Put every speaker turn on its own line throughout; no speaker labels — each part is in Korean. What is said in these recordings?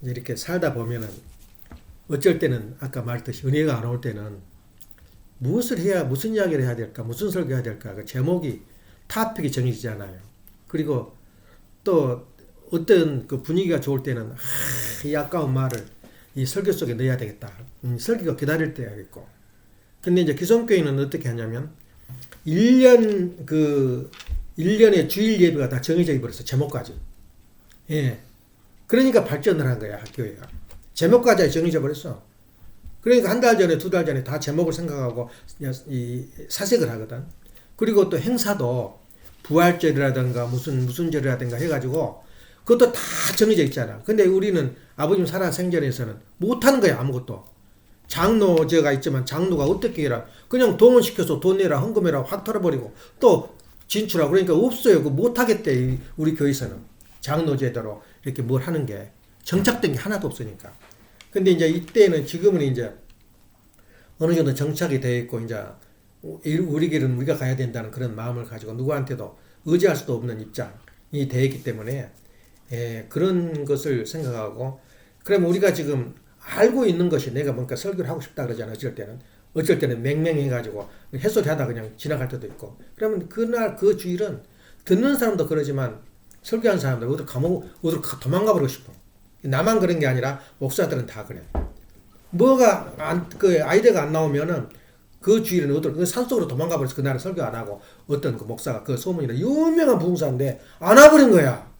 이제 이렇게 살다 보면은 어쩔 때는 아까 말했듯이 은혜가 안 올 때는 무엇을 해야 무슨 이야기를 해야 될까 무슨 설교해야 될까 그 제목이 타픽이 정해지잖아요. 그리고 또 어떤 그 분위기가 좋을 때는 이 아까운 말을 이 설교 속에 넣어야 되겠다. 설교가 기다릴 때가 있고. 근데 이제 기성교회는 어떻게 하냐면 1년의 주일 예배가 다 정해져 버렸어. 제목까지. 예. 그러니까 발전을 한 거야, 학교회가. 제목까지 정해져 버렸어. 그러니까 한 달 전에, 두 달 전에 다 제목을 생각하고 이 사색을 하거든. 그리고 또 행사도 부활절이라든가 무슨 절이라든가 해가지고 그것도 다 정해져 있잖아. 근데 우리는 아버님 살아 생전에서는 못하는 거야, 아무것도. 장로제가 있지만 장로가 어떻게 해라. 그냥 동원시켜서 돈 내라, 헌금해라, 확 털어버리고 또 진출하고 그러니까 없어요. 그 못하겠대, 우리 교회에서는. 장로제대로 이렇게 뭘 하는 게 정착된 게 하나도 없으니까. 근데 이제 이때는 지금은 이제 어느 정도 정착이 되어 있고 이제 우리 길은 우리가 가야 된다는 그런 마음을 가지고 누구한테도 의지할 수도 없는 입장이 되어 있기 때문에 그런 것을 생각하고 그러면 우리가 지금 알고 있는 것이 내가 뭔가 설교를 하고 싶다 그러잖아. 어쩔 때는 맹맹해가지고 햇소리 하다 그냥 지나갈 때도 있고. 그러면 그날 그 주일은 듣는 사람도 그러지만 설교하는 사람들 어디로 도망가 버리고 싶어. 나만 그런 게 아니라 목사들은 다 그래. 그 아이디어가 안 나오면은 그 주일은 그 산속으로 도망가 버려서 그날은 설교 안 하고 어떤 그 목사가 그 소문이나 유명한 부흥사인데 안 와버린 거야.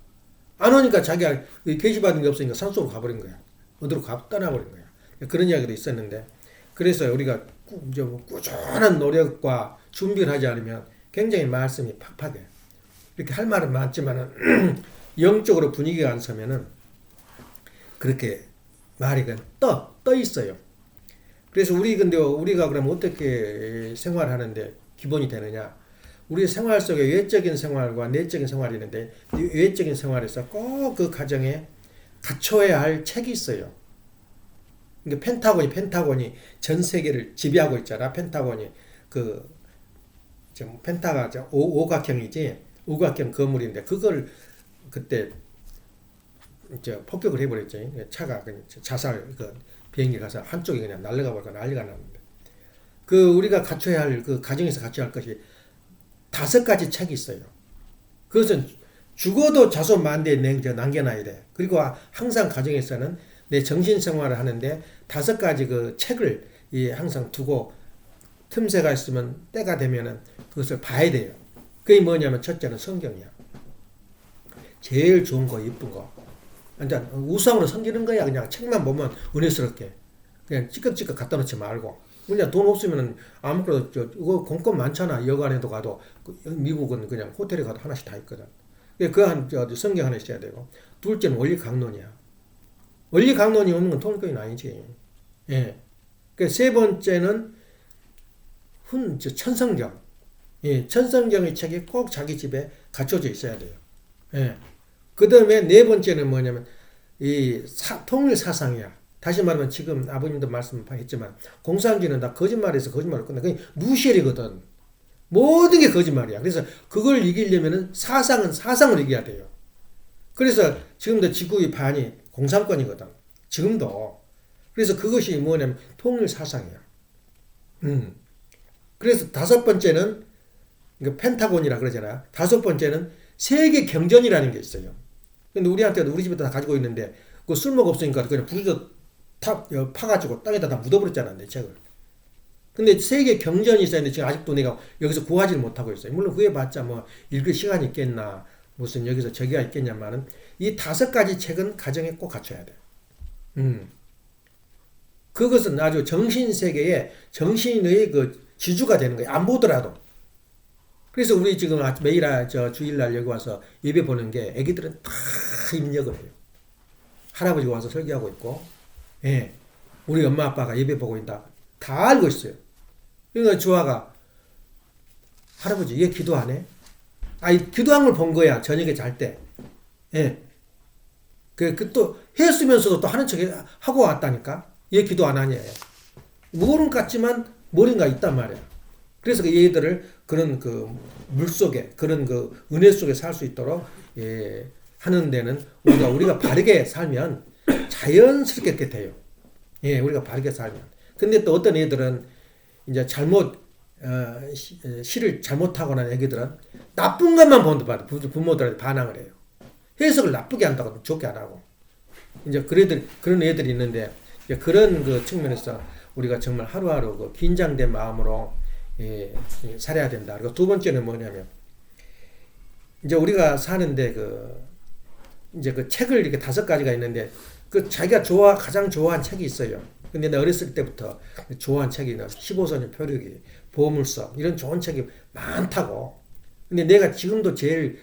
안 오니까 자기가 계시받은 게 없으니까 산속으로 가버린 거야. 어디로 떠나버린 거야. 그런 이야기도 있었는데 그래서 우리가 이제 꾸준한 노력과 준비를 하지 않으면 굉장히 말씀이 팍팍해. 이렇게 할 말은 많지만은 영적으로 분위기가 안 서면은 그렇게 말이 그냥 떠 있어요. 그래서 우리가 그러면 어떻게 생활하는데 기본이 되느냐? 우리 생활 속에 외적인 생활과 내적인 생활이 있는데 외적인 생활에서 꼭 그 가정에 갖춰야 할 책이 있어요. 그러니까 펜타곤이 전 세계를 지배하고 있잖아. 펜타곤이 펜타가 오각형이지. 오각형 건물인데 그걸 그때 폭격을 해버렸지. 차가 자살 비행기 가서 한쪽이 그냥 날아가 버리고 난리가 났는데 우리가 갖춰야 할 가정에서 갖춰야 할 것이 5가지 책이 있어요. 그것은 죽어도 자손만대에 남겨놔야 돼. 그리고 항상 가정에서는 내 정신생활을 하는데 5가지 그 책을 항상 두고 틈새가 있으면 때가 되면은 그것을 봐야 돼요. 그게 뭐냐면 첫째는 성경이야. 제일 좋은 거, 이쁜 거. 그러니까 우상으로 섬기는 거야. 그냥 책만 보면 은혜스럽게. 그냥 찌끄찌끄 갖다 놓지 말고. 그냥 돈 없으면 아무것도 이거 공권 많잖아. 여관에도 가도 미국은 그냥 호텔에 가도 하나씩 다 있거든. 성경 하나 있어야 되고. 둘째는 원리 강론이야. 원리 강론이 없는 건 통일교회는 아니지. 예. 세 번째는 천성경. 예. 천성경의 책이 꼭 자기 집에 갖춰져 있어야 돼요. 예. 그 다음에 네 번째는 뭐냐면 통일 사상이야. 다시 말하면 지금 아버님도 말씀했지만 공산주의는 다 거짓말에서 거짓말을 끝나. 그냥 무시엘이거든. 모든 게 거짓말이야. 그래서 그걸 이기려면은 사상을 이겨야 돼요. 그래서 지금도 지구의 반이 공산권이거든. 지금도. 그래서 그것이 뭐냐면 통일 사상이야. 그래서 5번째는 펜타곤이라 그러잖아. 5번째는 세계 경전이라는 게 있어요. 근데 우리한테도 우리 집에 다 가지고 있는데 그 쓸모가 없으니까 그냥 부르져 파가지고 땅에다 다 묻어버렸잖아, 내 책을. 근데 세계 경전이 있었는데 지금 아직도 내가 여기서 구하지를 못하고 있어요. 물론 그게 봤자 뭐 읽을 시간이 있겠나 무슨 여기서 저기가 있겠냐마는 이 5가지 책은 가정에 꼭 갖춰야 돼. 그것은 아주 정신세계의 정신의 지주가 되는 거예요. 안 보더라도. 그래서 우리 지금 매일 주일날 여기 와서 예배 보는 게 애기들은 다 입력을 해요. 할아버지가 와서 설교하고 있고, 예. 우리 엄마 아빠가 예배 보고 있다. 다 알고 있어요. 그러니까 주아가 할아버지 얘 기도 안 해? 기도한 걸 본 거야. 저녁에 잘 때. 예. 또 했으면서도 또 하는 척 하고 왔다니까. 얘 기도 안 하냐. 모르는 것 같지만 머리가 있단 말이야. 그래서 얘들을 그런 물속에, 그런 은혜 속에 살 수 있도록, 하는 데는 우리가 바르게 살면 자연스럽게 그렇게 돼요. 예, 우리가 바르게 살면. 근데 또 어떤 애들은 이제 시를 잘못하거나 애기들은 나쁜 것만 본다. 부모들한테 반항을 해요. 해석을 나쁘게 한다고 좋게 안 하고. 이제 그런 애들이 있는데, 그런 그 측면에서 우리가 정말 하루하루 그 긴장된 마음으로 살아야 된다. 그리고 두 번째는 뭐냐면, 이제 우리가 사는데 이제 그 책을 이렇게 5가지가 있는데, 자기가 가장 좋아한 책이 있어요. 근데 나 어렸을 때부터 좋아한 책이 15소년 표류기, 보물섬, 이런 좋은 책이 많다고. 근데 내가 지금도 제일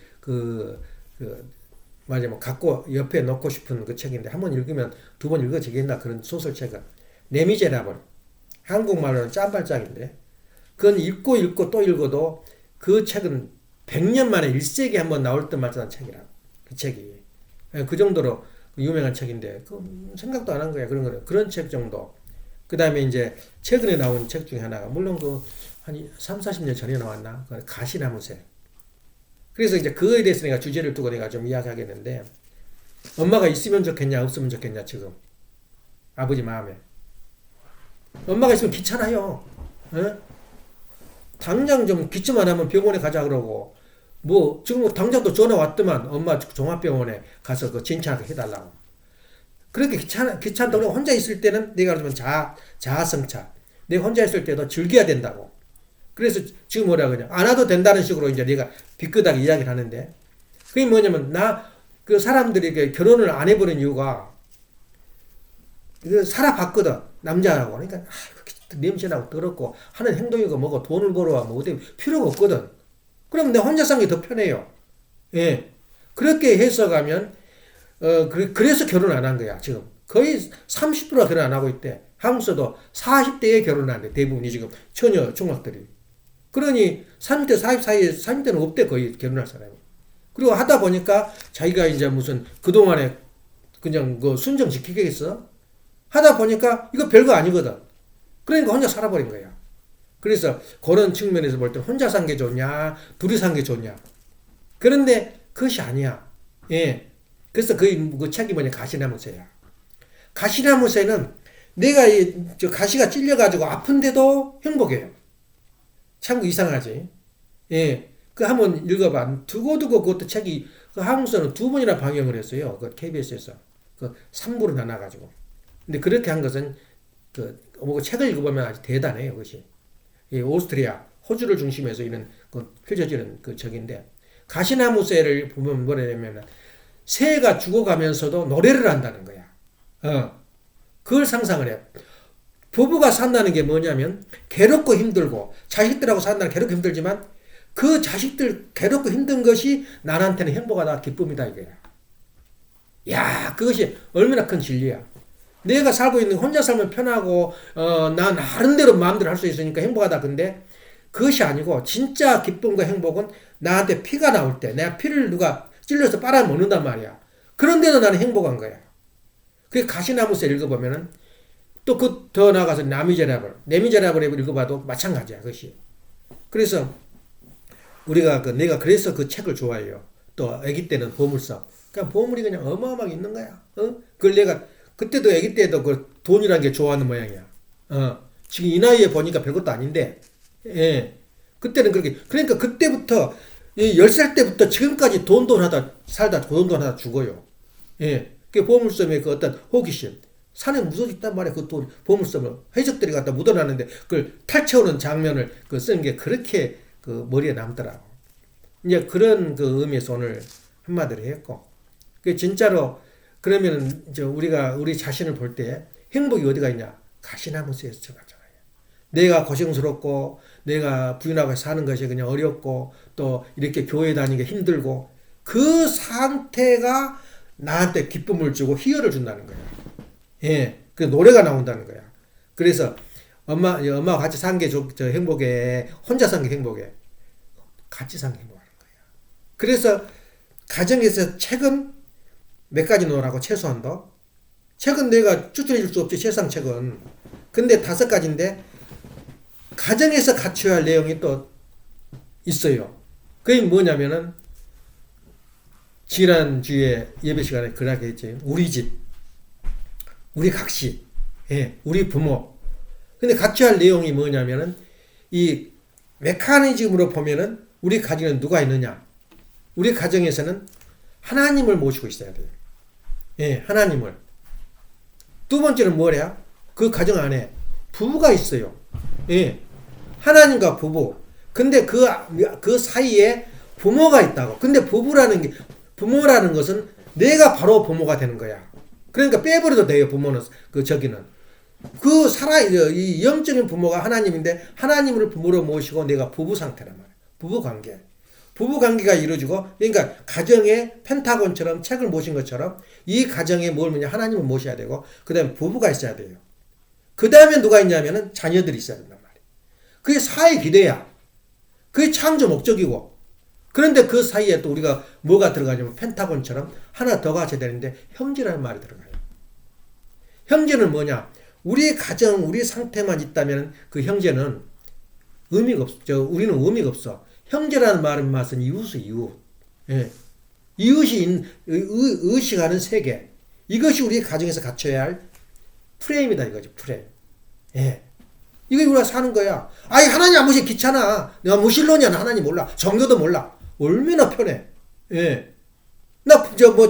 갖고 옆에 놓고 싶은 그 책인데, 한 번 읽으면 2번 읽어지겠나, 그런 소설책은. 레미제라블. 한국말로는 짬발장인데, 그건 읽고 또 읽어도 그 책은 100년 만에 1세기에 한 번 나올 때마다 한 책이라. 그 책이. 그 정도로 유명한 책인데, 생각도 안 한 거야. 그런 책 정도. 그 다음에 이제 최근에 나온 책 중에 하나가, 물론 한 3, 40년 전에 나왔나? 가시나무새. 그래서 이제 그거에 대해서 내가 주제를 두고 내가 좀 이야기하겠는데, 엄마가 있으면 좋겠냐, 없으면 좋겠냐, 지금. 아버지 마음에. 엄마가 있으면 귀찮아요. 어? 당장 좀 기침만 하면 병원에 가자 그러고, 지금 당장 또 전화 왔더만, 엄마 종합병원에 가서 그 진찰 해달라고. 그렇게 귀찮다고 혼자 있을 때는 내가 그러면 자아성찰. 내가 혼자 있을 때도 즐겨야 된다고. 그래서 지금 뭐라 그러냐. 안 와도 된다는 식으로 이제 내가 비끄다가 이야기를 하는데, 그게 뭐냐면, 그 사람들이 결혼을 안 해버린 이유가, 살아봤거든. 남자라고. 그러니까, 냄새나고 더럽고, 하는 행동이고 뭐고, 돈을 벌어와, 어디 필요가 없거든. 그럼 내 혼자 사는 게 더 편해요. 예. 그렇게 해석하면, 그래서 결혼 안 한 거야, 지금. 거의 30%가 결혼 안 하고 있대. 한국에서도 40대에 결혼하는데, 대부분이 지금 처녀, 중학들이. 그러니 30대, 40 사이에 30대는 없대, 거의 결혼할 사람이. 그리고 하다 보니까 자기가 이제 무슨 그동안에 그냥 순정 지키겠어? 하다 보니까 이거 별거 아니거든. 그러니까 혼자 살아버린 거야. 그래서 그런 측면에서 볼 때 혼자 산 게 좋냐, 둘이 산 게 좋냐. 그런데 그것이 아니야. 예. 그래서 그 책이 뭐냐, 가시나무새야. 가시나무새는 내가 가시가 찔려가지고 아픈데도 행복해요. 참 이상하지. 예. 한번 읽어봐. 두고두고 그것도 책이, 한국에서는 2번이나 방영을 했어요. KBS에서. 3부로 나눠가지고. 근데 그렇게 한 것은, 책을 읽어보면 아주 대단해요, 그것이. 예, 오스트리아, 호주를 중심해서 이런, 펼쳐지는 책인데, 가시나무새를 보면 뭐냐면, 새가 죽어가면서도 노래를 한다는 거야. 그걸 상상을 해요. 부부가 산다는 게 뭐냐면 괴롭고 힘들고 자식들하고 산다는 괴롭고 힘들지만 그 자식들 괴롭고 힘든 것이 나한테는 행복하다, 기쁨이다 이거야. 야, 그것이 얼마나 큰 진리야. 내가 살고 있는 혼자 살면 편하고 나 나름대로 마음대로 할 수 있으니까 행복하다. 근데 그것이 아니고 진짜 기쁨과 행복은 나한테 피가 나올 때, 내가 피를 누가 찔러서 빨아먹는단 말이야. 그런데도 나는 행복한 거야. 그 가시나무새 읽어보면은 또 더 나아가서 레미제라블을 읽어봐도 마찬가지야, 그것이. 그래서 내가 그래서 그 책을 좋아해요. 또 아기 때는 보물섬. 그냥 보물이 그냥 어마어마하게 있는 거야. 그걸 내가 그때도 아기 때도 그 돈이라는 게 좋아하는 모양이야. 지금 이 나이에 보니까 별것도 아닌데, 예. 그때는 그렇게, 그러니까 그때부터 10살 때부터 지금까지 돈 하다 살다 돈 하다 죽어요. 예. 그 보물섬의 그 어떤 호기심. 산에 묻어있단 말이야. 보물섬을 해적들이 갖다 묻어놨는데 그걸 탈채우는 장면을 쓰는 게 그렇게 머리에 남더라고. 이제 그런 의미에서 오늘 한마디를 했고. 진짜로 그러면 이제 우리 자신을 볼 때 행복이 어디가 있냐? 가시나무새에서 찾아가잖아요. 내가 고생스럽고 내가 부인하고 사는 것이 그냥 어렵고 또 이렇게 교회 다니기 힘들고 그 상태가 나한테 기쁨을 주고 희열을 준다는 거야. 예, 그 노래가 나온다는 거야. 그래서 엄마와 같이 산 게 행복해. 혼자 산 게 행복해. 같이 산 게 행복하는 거야. 그래서 가정에서 책은 몇 가지 놓으라고, 최소한도. 책은 내가 추천해 줄 수 없지, 세상 책은. 근데 5가지인데 가정에서 갖춰야 할 내용이 또 있어요. 그게 뭐냐면은 지난주에 예배 시간에 그렇게 했지. 우리 집. 우리 각시, 예, 우리 부모. 근데 같이 내용이 뭐냐면은 이 메커니즘으로 보면은 우리 가정에는 누가 있느냐? 우리 가정에서는 하나님을 모시고 있어야 돼요. 예, 하나님을. 두 번째는 뭐래요? 그 가정 안에 부부가 있어요. 예, 하나님과 부부. 근데 그 사이에 부모가 있다고. 근데 부모라는 것은 내가 바로 부모가 되는 거야. 그러니까 빼버려도 돼요, 부모는. 저기는. 이 영적인 부모가 하나님인데, 하나님을 부모로 모시고 내가 부부 상태란 말이야. 부부 관계. 부부 관계가 이루어지고, 그러니까 가정의 펜타곤처럼 책을 모신 것처럼 이 가정에 뭘 뭐냐, 하나님을 모셔야 되고, 그 다음에 부부가 있어야 돼요. 그 다음에 누가 있냐면은 자녀들이 있어야 된단 말이야. 그게 사회 기대야. 그게 창조 목적이고. 그런데 그 사이에 또 우리가 뭐가 들어가냐면 펜타곤처럼 하나 더 갖춰야 되는데 형제라는 말이 들어가요. 형제는 뭐냐? 우리 가정, 우리 상태만 있다면 그 형제는 의미가 없죠. 우리는 의미가 없어. 형제라는 말은 맞은 이웃의 이웃. 예. 이웃이 의식하는 세계. 이것이 우리 가정에서 갖춰야 할 프레임이다 이거지. 프레임. 예. 이거 우리가 사는 거야. 아이 하나님 안 모시 귀찮아. 내가 무신론이야. 하나님 몰라. 정교도 몰라. 얼마나 편해. 예.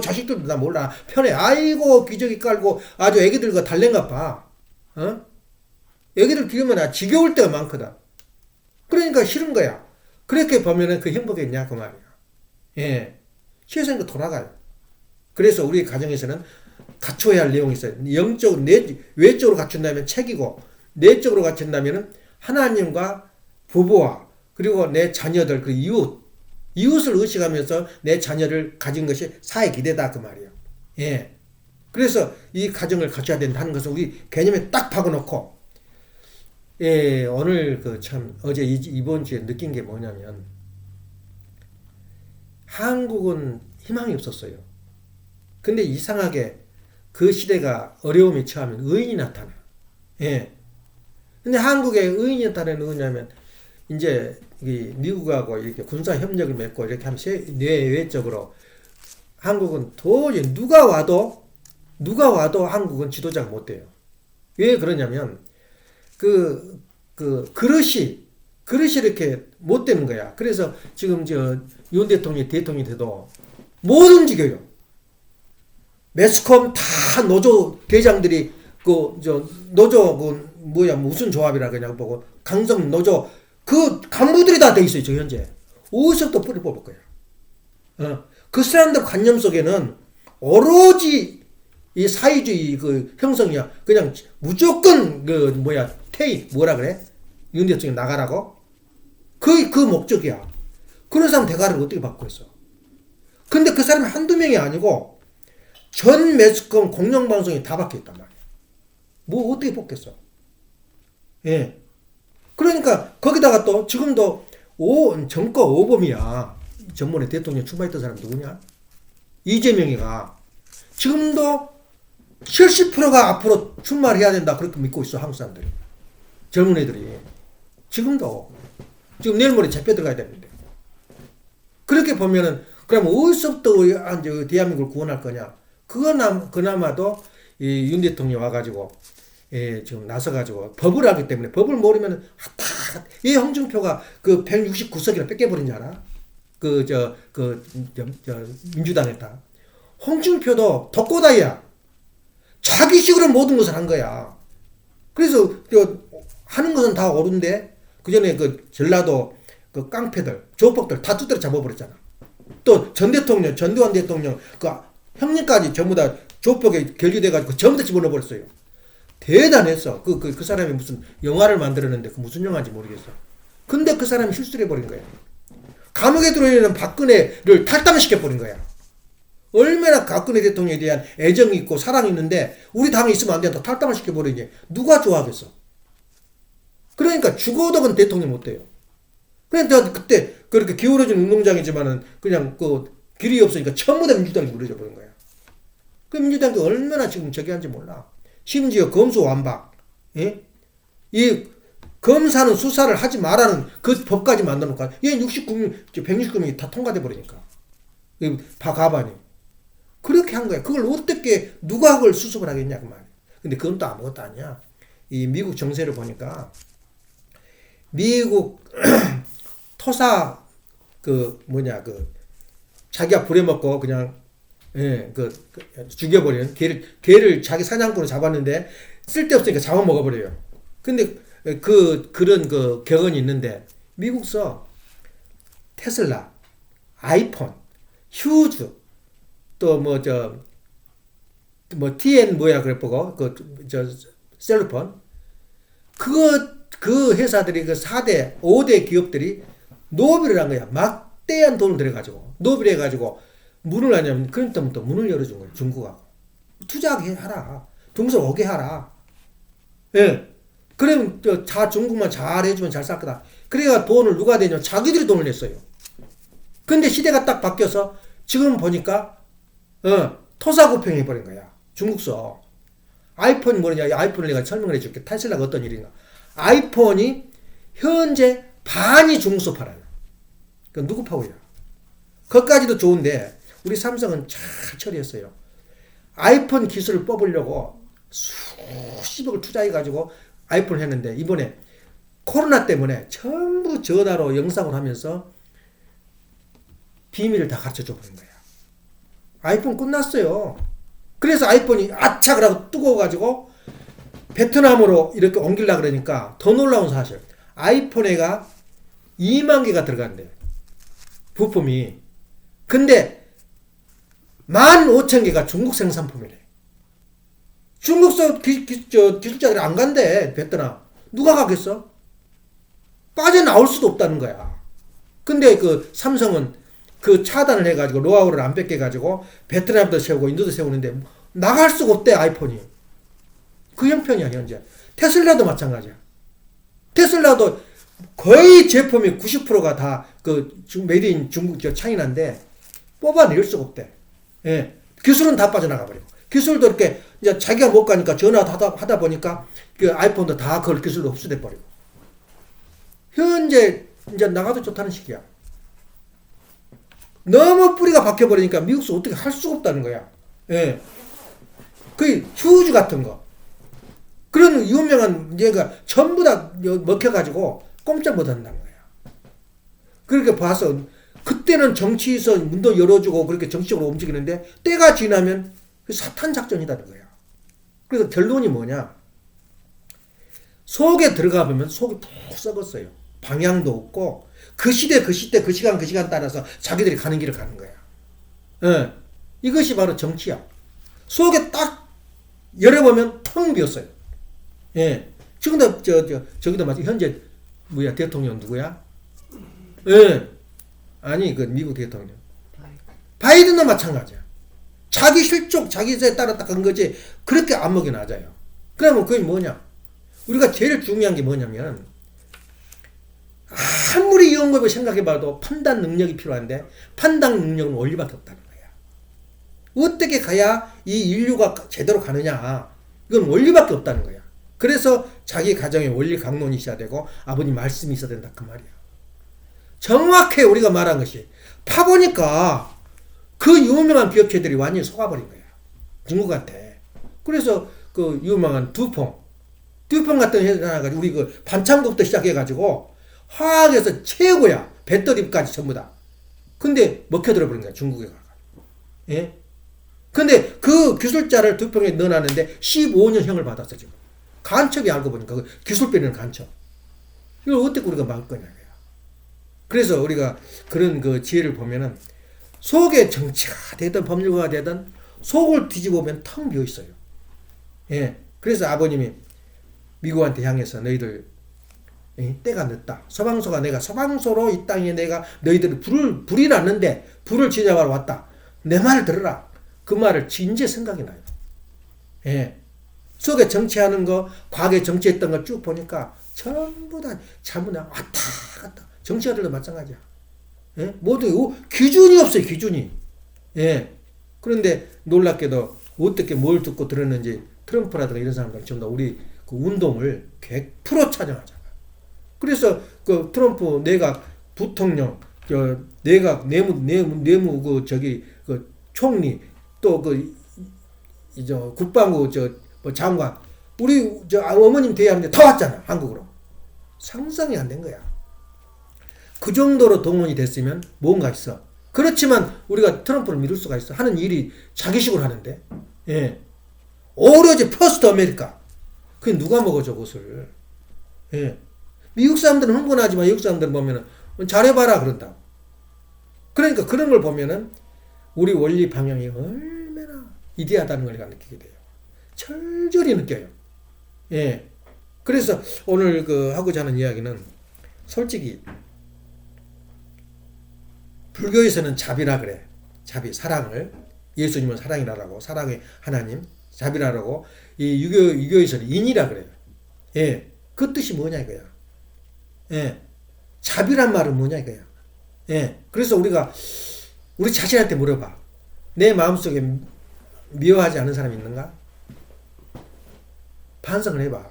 자식들도 나 몰라. 편해. 아이고, 기저귀 깔고 아주 애기들 그 달랜가 봐. 어? 애기들 키우면 지겨울 때가 많거든. 그러니까 싫은 거야. 그렇게 보면은 그 행복했냐, 그 말이야. 예. 세상이 돌아가요. 그래서 우리 가정에서는 갖춰야 할 내용이 있어요. 영적으로, 외적으로 갖춘다면 책이고, 내적으로 갖춘다면은 하나님과 부부와, 그리고 내 자녀들, 그 이웃을 의식하면서 내 자녀를 가진 것이 사회 기대다, 그 말이에요. 예. 그래서 이 가정을 갖춰야 된다는 것을 우리 개념에 딱 박아놓고, 예, 오늘 어제 이번 주에 느낀 게 뭐냐면, 한국은 희망이 없었어요. 근데 이상하게 그 시대가 어려움에 처하면 의인이 나타나. 예. 근데 한국에 의인이 나타나는 뭐냐면, 이제 미국하고 이렇게 군사 협력을 맺고 이렇게 하면 내외적으로 한국은 도저히 누가 와도 한국은 지도자가 못 돼요. 왜 그러냐면 그릇이 이렇게 못 되는 거야. 그래서 지금 윤 대통령이 돼도 못 움직여요. 매스컴 다 노조 대장들이 무슨 조합이라 그냥 보고 강성 노조 그 간부들이 다 돼 있어요, 지금 현재. 어디서부터 뿌리 뽑을 거야. 그 사람들 관념 속에는 오로지 이 사회주의 그 형성이야. 그냥 무조건 퇴임, 뭐라 그래? 윤 대통령이 나가라고? 그 목적이야. 그런 사람 대가를 어떻게 받고 있어? 근데 그 사람이 한두 명이 아니고 전 매스컴 공영방송이 다 박혀 있단 말이야. 뭐 어떻게 뽑겠어? 예. 그러니까 거기다가 또 지금도 정권 오범이야. 전번에 대통령 출마했던 사람 누구냐? 이재명이가 지금도 70%가 앞으로 출마를 해야 된다 그렇게 믿고 있어. 한국 사람들이. 젊은 애들이. 지금 내일 모레 잡혀 들어가야 되는데. 그렇게 보면은 그럼 어디서부터 대한민국을 구원할 거냐? 그나마도 이 윤 대통령이 와가지고 지금 나서가지고 법을 하기 때문에 법을 모르면 이 홍준표가 그 169석이나 뺏겨버린 줄 알아? 민주당에다. 홍준표도 덕고다이야. 자기식으로 모든 것을 한 거야. 그래서 하는 것은 다 옳은데 그 전에 전라도 깡패들, 조폭들 다 두드려 잡아버렸잖아. 또 전두환 대통령 형님까지 전부 다 조폭에 결기돼가지고 전부 다 집어넣어버렸어요. 대단했어. 그 사람이 무슨 영화를 만들었는데 그 무슨 영화인지 모르겠어. 근데 그 사람이 실수를 해버린 거야. 감옥에 들어있는 박근혜를 탈당시켜버린 거야. 얼마나 박근혜 대통령에 대한 애정이 있고 사랑이 있는데 우리 당에 있으면 안 된다. 탈당을 시켜버리니 누가 좋아하겠어. 그러니까 죽어도 대통령 못 돼요. 그러니까 그때 그렇게 기울어진 운동장이지만은 그냥 길이 없으니까 전부 다 민주당이 무너져 버린 거야. 그 민주당이 얼마나 지금 저기 한지 몰라. 심지어 검수완박. 예? 이 검사는 수사를 하지 말라는 그 법까지 만들어 놓고 얘 169명이 다 통과돼 버리니까. 가반이. 그렇게 한 거야. 그걸 어떻게 누가 그걸 수습을 하겠냐 그 말이야. 근데 그건 또 아무것도 아니야. 이 미국 정세를 보니까 미국 토사 자기가 부려먹고 그냥 죽여버리는 개를 자기 사냥꾼으로 잡았는데 쓸데없으니까 잡아먹어버려요. 근데 그런 격언이 있는데 미국서 테슬라, 아이폰, 휴즈, 또 TN 그래보고 셀루폰 그 회사들이 4대, 5대 기업들이 노비를 한 거야. 막대한 돈을 들여가지고 노비를 해가지고 문을 하냐면 그때부터 문을 열어준 거예요. 중국하고 투자하게 하라. 중국을 오게 하라. 예. 그러면 중국만 잘 해주면 잘 살 거다. 그래야 돈을 누가 대냐? 자기들이 돈을 냈어요. 근데 시대가 딱 바뀌어서 지금 보니까 토사구팽해 버린 거야. 중국서. 아이폰이 뭐냐? 아이폰을 내가 설명을 해줄게. 테슬라가 어떤 일인가. 아이폰이 현재 반이 중국서 팔아요. 그 누구 파워야? 그것까지도 좋은데 우리 삼성은 잘 처리했어요. 아이폰 기술을 뽑으려고 수십억을 투자해가지고 아이폰을 했는데 이번에 코로나 때문에 전부 전화로 영상을 하면서 비밀을 다 가르쳐줘 버린 거야. 아이폰 끝났어요. 그래서 아이폰이 아차 그러고 뜨거워가지고 베트남으로 이렇게 옮기려고 그러니까 더 놀라운 사실. 아이폰에가 2만 개가 들어간대. 부품이. 근데 15,000개가 중국 생산품이래. 중국서 기술자들이 안 간대. 베트남. 누가 가겠어? 빠져나올 수도 없다는 거야. 근데 삼성은 차단을 해가지고 노하우를 안 뺏겨가지고 베트남도 세우고 인도도 세우는데 나갈 수가 없대. 아이폰이. 그 형편이야 현재. 테슬라도 마찬가지야. 테슬라도 거의 제품이 90%가 다 메이드 인 중국 차이나인데 뽑아낼 수가 없대. 예. 기술은 다 빠져나가 버리고. 기술도 이렇게 이제 자기가 못 가니까 전화하다 보니까 그 아이폰도 다 그걸 기술도 흡수돼 버리고. 현재 이제 나가도 좋다는 시기야. 너무 뿌리가 박혀 버리니까 미국서 어떻게 할 수가 없다는 거야. 예. 그 휴즈 같은 거. 그런 유명한 얘가 전부 다 먹혀가지고 꼼짝 못 한다는 거야. 그렇게 봐서 그때는 정치에서 문도 열어주고 그렇게 정치적으로 움직이는데 때가 지나면 사탄 작전이라는 거야. 그래서 결론이 뭐냐? 속에 들어가 보면 속이 푹 썩었어요. 방향도 없고 그 시대 그 시간 따라서 자기들이 가는 길을 가는 거야. 예. 이것이 바로 정치야. 속에 딱 열어보면 텅 비었어요. 예. 지금도 저기도 마치 현재 대통령 누구야? 예. 아니 미국 대통령. 바이든도 마찬가지야. 자기 실족 자기에 따라 딱 간 거지. 그렇게 안 먹여 놔져요. 그러면 그게 뭐냐? 우리가 제일 중요한 게 뭐냐면 아무리 연구해서 생각해봐도 판단 능력이 필요한데 판단 능력은 원리밖에 없다는 거야. 어떻게 가야 이 인류가 제대로 가느냐? 이건 원리밖에 없다는 거야. 그래서 자기 가정에 원리 강론이 있어야 되고 아버님 말씀이 있어야 된다 그 말이야. 정확해 우리가 말한 것이. 파보니까 그 유명한 기업체들이 완전히 속아버린 거야. 중국한테. 그래서 그 유명한 두퐁 같은 회사가 우리 반창고부터 시작해가지고 화학에서 최고야. 배터리까지 전부 다. 근데 먹혀들어 버린 거야. 중국에 가가. 예? 근데 그 기술자를 두퐁에 넣어놨는데 15년형을 받았어 지금. 간첩이 알고 보니까 그 기술 빼는 간첩. 이걸 어떻게 우리가 막을 거냐. 그래서 우리가 그런 지혜를 보면은 속에 정치가 되든 법률가가 되든 속을 뒤집어 보면 텅 비어 있어요. 예. 그래서 아버님이 미국한테 향해서 너희들 때가 늦다. 서방소로 이 땅에 내가 너희들 불이 났는데 불을 지잡아러 왔다. 내 말을 들으라. 그 말을 진짜 생각이 나요. 예. 속에 정치하는 거, 과거에 정치했던 걸 쭉 보니까 전부 다 왔다 갔다. 정치가들도 마찬가지야. 예? 모두 기준이 없어요. 기준이. 예. 그런데 놀랍게도 어떻게 뭘 듣고 들었는지 트럼프라든가 이런 사람들은 전부 다 우리 그 운동을 100% 찬양하잖아. 그래서 그 트럼프 내각 부통령, 내각 내무 총리 또 국방부 뭐 장관. 우리 저 어머님 대하는데 다 왔잖아, 한국으로. 상상이 안 된 거야. 그 정도로 동원이 됐으면 뭔가 있어. 그렇지만 우리가 트럼프를 믿을 수가 있어. 하는 일이 자기식으로 하는데. 예. 오로지 퍼스트 아메리카. 그게 누가 먹어줘, 그것을. 예. 미국 사람들은 흥분하지만 미국 사람들 보면은 잘해봐라 그런다. 그러니까 그런 걸 보면은 우리 원리 방향이 얼마나 이디하다는 걸 느끼게 돼요. 철저히 느껴요. 예. 그래서 오늘 그 하고자 하는 이야기는 솔직히 불교에서는 자비라 그래. 자비, 사랑을. 예수님은 사랑이라고. 사랑의 하나님. 자비라고. 이 유교에서는 인이라 그래요. 예. 그 뜻이 뭐냐 이거야. 예. 자비란 말은 뭐냐 이거야. 예. 그래서 우리가 우리 자신한테 물어봐. 내 마음속에 미워하지 않은 사람이 있는가? 반성을 해봐.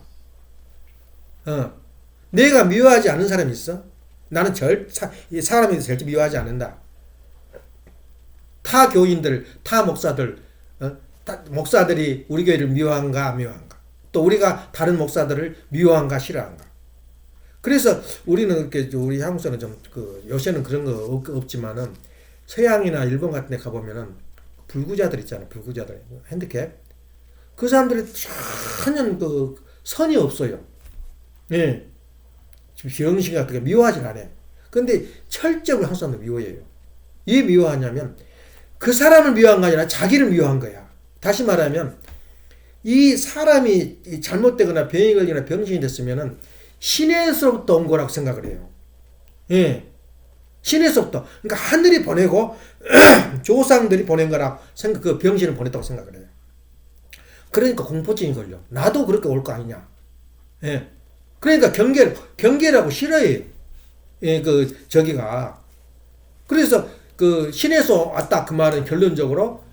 내가 미워하지 않은 사람이 있어? 나는 사람에 절대 미워하지 않는다. 타 교인들, 타 목사들, 목사들이 우리 교회를 미워한가, 안 미워한가? 또 우리가 다른 목사들을 미워한가, 싫어한가? 그래서 우리는 이렇게, 우리 한국에서는 좀, 요새는 그런 거 없지만은, 서양이나 일본 같은 데 가보면은, 불구자들 있잖아, 불구자들. 핸디캡. 그 사람들이 전혀 선이 없어요. 예. 병신 같은 거 미워하지 않아. 근데 철저하게 한국 사람들 미워해요. 왜 미워하냐면 그 사람을 미워한 거 아니라 자기를 미워한 거야. 다시 말하면 이 사람이 잘못되거나 병이 걸리거나 병신이 됐으면은 신에서부터 온 거라고 생각을 해요. 예. 신에서부터. 그러니까 하늘이 보내고 조상들이 보낸 거라고 그 병신을 보냈다고 생각을 해요. 그러니까 공포증이 걸려. 나도 그렇게 올 거 아니냐. 예. 그러니까 경계라고 싫어해요. 예, 저기가. 그래서 신에서 왔다 그 말은 결론적으로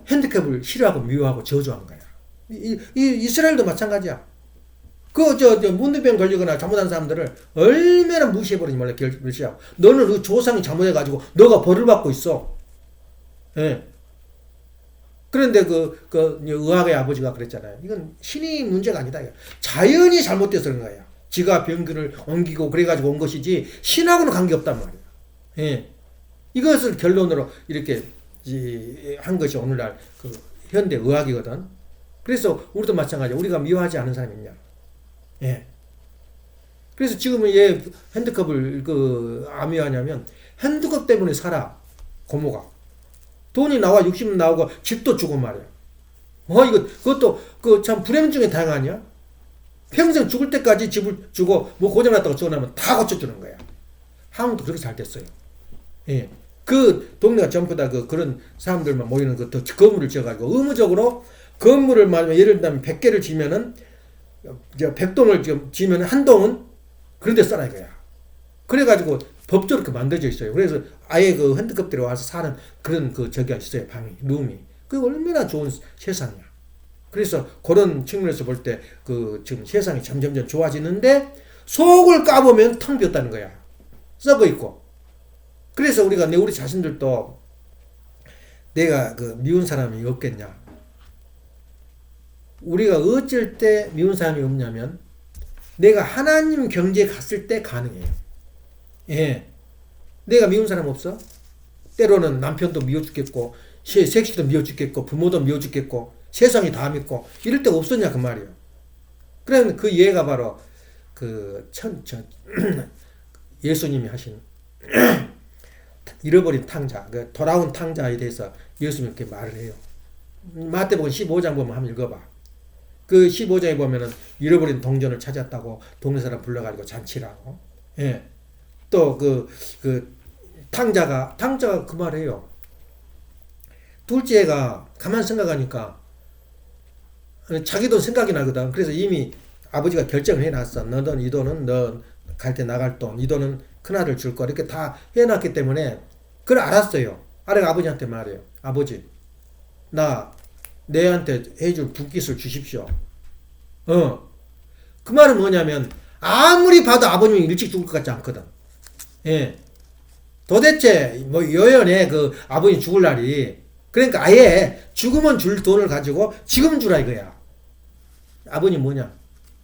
핸디캡을 싫어하고 미워하고 저주한 거야. 이스라엘도 마찬가지야. 문둥병 걸리거나 잘못한 사람들을 얼마나 무시해버리지 말라, 무시하고. 너는 그 조상이 잘못해가지고 너가 벌을 받고 있어. 예. 그런데 의학의 아버지가 그랬잖아요. 이건 신이 문제가 아니다. 자연이 잘못돼서 그런 거야. 지가 병균을 옮기고 그래가지고 온 것이지 신하고는 관계없단 말이야. 예. 이것을 결론으로 이렇게 한 것이 오늘날 현대 의학이거든. 그래서 우리도 마찬가지야. 우리가 미워하지 않은 사람이 있냐. 예. 그래서 지금은 얘 핸드컵을 안 미워하냐면 핸드컵 때문에 살아. 고모가. 돈이 나와 60은 나오고 집도 주고 말이야. 그것도 참 불행 중에 다행 아니야? 평생 죽을 때까지 집을 주고 뭐 고장났다고 전화하면 다 고쳐주는 거야. 한국도 그렇게 잘 됐어요. 예. 그 동네가 전부 다 그런 사람들만 모이는 건물을 지어가지고 의무적으로 건물을 말하면 예를 들면 100개를 지면은 100동을 지면 한 동은 그런 데 써라 이거야. 그래가지고 법적으로 그렇게 만들어져 있어요. 그래서 아예 핸드컵들이 와서 사는 그런 저기가 있어요. 방이, 룸이. 그게 얼마나 좋은 세상이야. 그래서 그런 측면에서 볼 때 지금 세상이 점점점 좋아지는데 속을 까보면 텅 비었다는 거야. 썩어 있고. 그래서 우리 자신들도 내가 미운 사람이 없겠냐. 우리가 어쩔 때 미운 사람이 없냐면 내가 하나님 경지에 갔을 때 가능해요. 예. 내가 미운 사람 없어? 때로는 남편도 미워 죽겠고, 색시도 미워 죽겠고, 부모도 미워 죽겠고, 세상이 다 믿고, 이럴 때가 없었냐, 그 말이에요. 그러면 그 예가 바로, 예수님이 하신, 잃어버린 탕자, 돌아온 탕자에 대해서 예수님이 이렇게 말을 해요. 마태복음 15장 보면 한번 읽어봐. 그 15장에 보면은 잃어버린 동전을 찾았다고 동네 사람 불러가지고 잔치라고. 예. 또 탕자가 그 말이에요. 둘째가 가만 생각하니까 자기 돈 생각이 나거든. 그래서 이미 아버지가 결정을 해놨어. 너는 이 돈은 너 갈 때 나갈 돈, 이 돈은 큰아들 줄 거 이렇게 다 해놨기 때문에 그걸 알았어요. 아래가 아버지한테 말해요. 아버지, 나 내한테 해줄 분깃을 주십시오. 그 말은 뭐냐면 아무리 봐도 아버님이 일찍 죽을 것 같지 않거든. 예. 도대체 여연해 아버님 죽을 날이. 그러니까 아예 죽으면 줄 돈을 가지고 지금 주라 이거야. 아버님 뭐냐?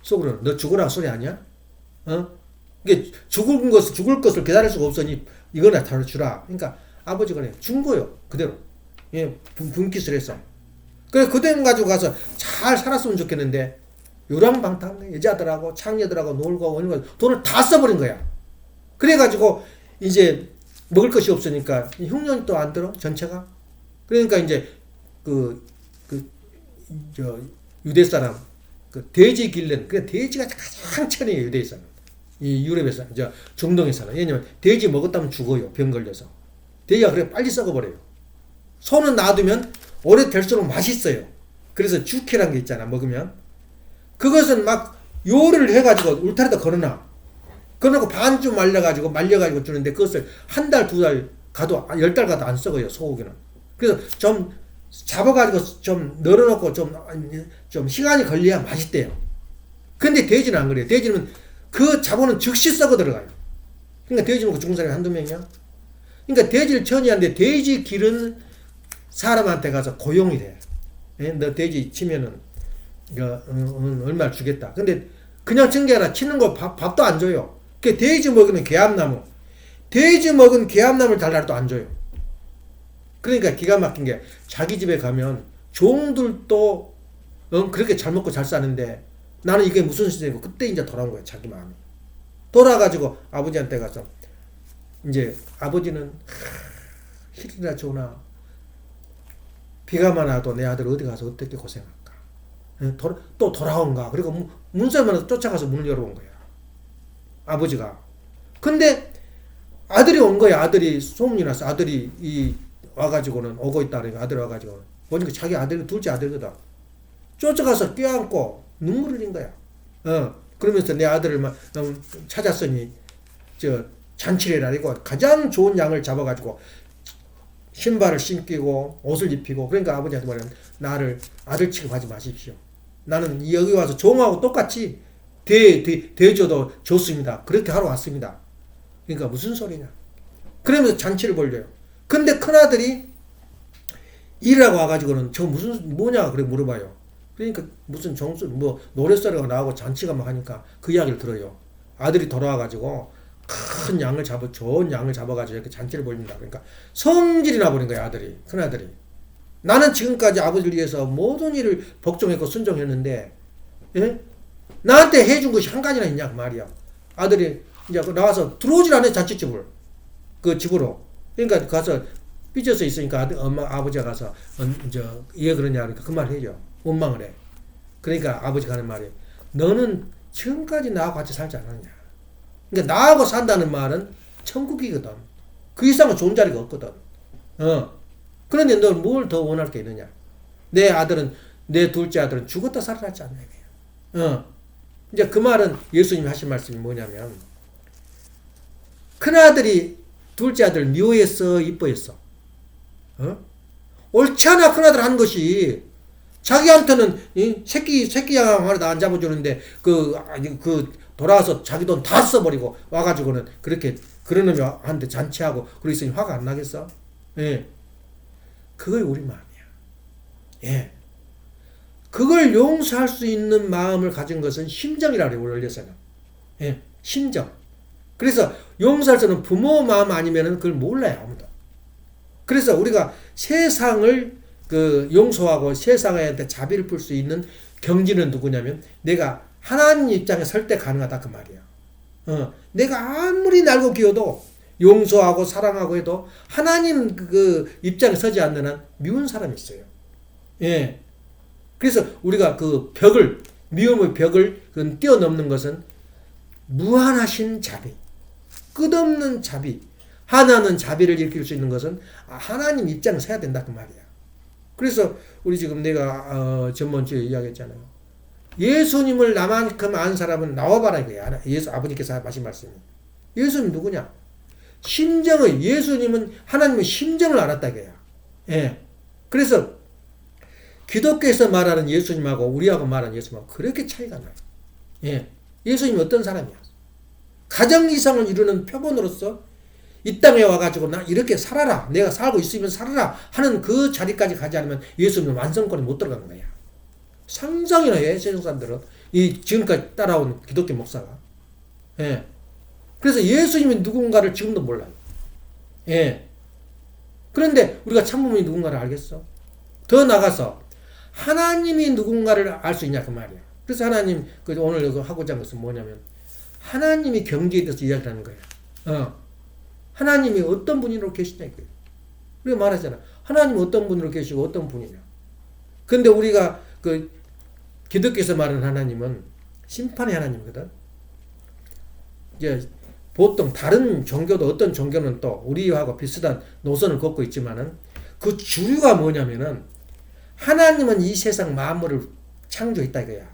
속으로는 너 죽으라 소리 아니야? 이게 죽을 것을 기다릴 수가 없으니 이거나 다 주라. 그러니까 아버지가 그래 준 거요. 그대로. 예, 분깃을 했어. 그래 그돈 가지고 가서 잘 살았으면 좋겠는데 유랑방탕 여자들하고 창녀들하고 놀고 돈을 다 써버린 거야. 그래가지고 이제 먹을 것이 없으니까 흉년이 또 안 들어 전체가. 그러니까 이제 유대 사람 돼지 길른 돼지가 가장 천이에요 유대에서는. 이 유럽에서 중동에서는. 왜냐면 돼지 먹었다면 죽어요 병 걸려서. 돼지가 그래 빨리 썩어버려요. 소는 놔두면 오래 될수록 맛있어요. 그래서 주캐란 게 있잖아 먹으면. 그것은 막 요리를 해가지고 울타리에다 걸어놔. 그러고 반쯤 말려가지고 주는데 그것을 한 달, 두 달 가도, 10달 가도 안 썩어요, 소고기는. 그래서 좀 잡아가지고 좀 널어놓고 좀 시간이 걸려야 맛있대요. 근데 돼지는 안 그래요. 돼지는 그 잡아는 즉시 썩어 들어가요. 그러니까 돼지 먹고 죽은 사람이 한두 명이야. 그러니까 돼지를 천이하는데 돼지 기른 사람한테 가서 고용이 돼. 예? 너 돼지 치면은, 얼마를 주겠다. 근데 그냥 친 게 아니라 치는 거 밥도 안 줘요. 그 돼지 먹으면 개암나무. 돼지 먹은 개암나무를 달라도 안 줘요. 그러니까 기가 막힌 게 자기 집에 가면 종들도 그렇게 잘 먹고 잘 사는데 나는 이게 무슨 시대이고 그때 이제 돌아온 거예요. 자기 마음이. 돌아가지고 아버지한테 가서 이제 아버지는 힐이나 좋나 비가 많아도 내 아들 어디 가서 어떻게 고생할까. 또 돌아온가. 그리고 문살만 쫓아가서 문을 열어본 거야. 아버지가. 근데 아들이 온 거야. 아들이 소문이 났어. 아들이 와가지고는 오고 있다. 그러니까 아들이 와가지고 보니까 자기 아들이 둘째 아들거든. 쫓아가서 껴안고 눈물을 흘린 거야. 그러면서 내 아들을 막 찾았으니 잔치를 하고 가장 좋은 양을 잡아가지고 신발을 신기고 옷을 입히고. 그러니까 아버지한테 말하면 나를 아들 취급하지 마십시오. 나는 여기 와서 종하고 똑같이 대줘도 좋습니다. 그렇게 하러 왔습니다. 그러니까 무슨 소리냐. 그러면서 잔치를 벌려요. 근데 큰아들이 일하고 와가지고는 저 뭐냐 그래 물어봐요. 그러니까 무슨 노랫소리가 나오고 잔치가 막 하니까 그 이야기를 들어요. 아들이 돌아와가지고 좋은 양을 잡아가지고 이렇게 잔치를 벌린다. 그러니까 성질이 나버린 거야 아들이. 큰아들이. 나는 지금까지 아버지를 위해서 모든 일을 복종했고 순종했는데, 예? 나한테 해준 것이 한 가지나 있냐 그 말이야. 아들이 이제 나와서 들어오질 않아요 잔치집을. 그 집으로. 그러니까 가서 삐져서 있으니까 아버지가 가서 왜 그러냐 그러니까 그 말 해줘. 원망을 해. 그러니까 아버지가 하는 말이 너는 지금까지 나하고 같이 살지 않았냐. 그러니까 나하고 산다는 말은 천국이거든. 그 이상은 좋은 자리가 없거든. 그런데 너 뭘 더 원할 게 있느냐. 내 둘째 아들은 죽었다 살아났지 않냐. 이제 그 말은 예수님이 하신 말씀이 뭐냐면 큰아들이 둘째 아들 미워했어 이뻐했어. 옳지 않아. 큰아들 하는 것이 자기한테는 새끼 양 하나 안 잡아주는데 돌아와서 자기 돈 다 써버리고 와가지고는 그렇게 그런 놈한테 잔치하고 그러고 있으니 화가 안 나겠어? 예. 그게 우리 마음이야. 예. 그걸 용서할 수 있는 마음을 가진 것은 심정이라고 그래요. 우리 원래서는. 예. 심정. 그래서 용서할 수 있는 부모 마음 아니면은 그걸 몰라요. 아무도. 그래서 우리가 세상을 용서하고 세상한테 자비를 풀 수 있는 경지는 누구냐면 내가 하나님 입장에 설 때 가능하다 그 말이야. 내가 아무리 날고 기어도 용서하고 사랑하고 해도 하나님 그 입장에 서지 않는 한 미운 사람이 있어요. 예. 그래서 우리가 미움의 벽을 뛰어넘는 것은 무한하신 자비, 끝없는 자비, 하나는 자비를 일으킬 수 있는 것은 하나님 입장에 서야 된다 그 말이야. 그래서 우리 지금 내가 전번주에 이야기했잖아요. 예수님을 나만큼 아는 사람은 나와봐라 이거야. 아버님께서 하신 말씀이. 예수님 누구냐? 예수님은 하나님의 심정을 알았다 이거야. 예. 그래서 기독교에서 말하는 예수님하고 우리하고 말하는 예수님하고 그렇게 차이가 나요. 예. 예수님이 어떤 사람이야? 가정 이상을 이루는 표본으로서 이 땅에 와가지고 나 이렇게 살아라. 내가 살고 있으면 살아라. 하는 그 자리까지 가지 않으면 예수님은 완성권에 못 들어가는 거야. 상상이나 해, 세상 사람들은. 이 지금까지 따라온 기독교 목사가. 예. 그래서 예수님이 누군가를 지금도 몰라요. 예. 그런데 우리가 참부모님이 누군가를 알겠어? 더 나가서 하나님이 누군가를 알 수 있냐 그 말이야. 그래서 하나님 오늘 이거 하고자 한 것은 뭐냐면 하나님이 경지에 대해서 이야기를 하는 거야. 하나님이 어떤 분으로 계시냐 이거야. 우리가 말하잖아. 하나님이 어떤 분으로 계시고 어떤 분이냐. 근데 우리가 그 기독교에서 말하는 하나님은 심판의 하나님이거든. 이제 보통 다른 종교도 어떤 종교는 또 우리하고 비슷한 노선을 걷고 있지만은 그 주류가 뭐냐면은 하나님은 이 세상 만물을 창조했다 이거야.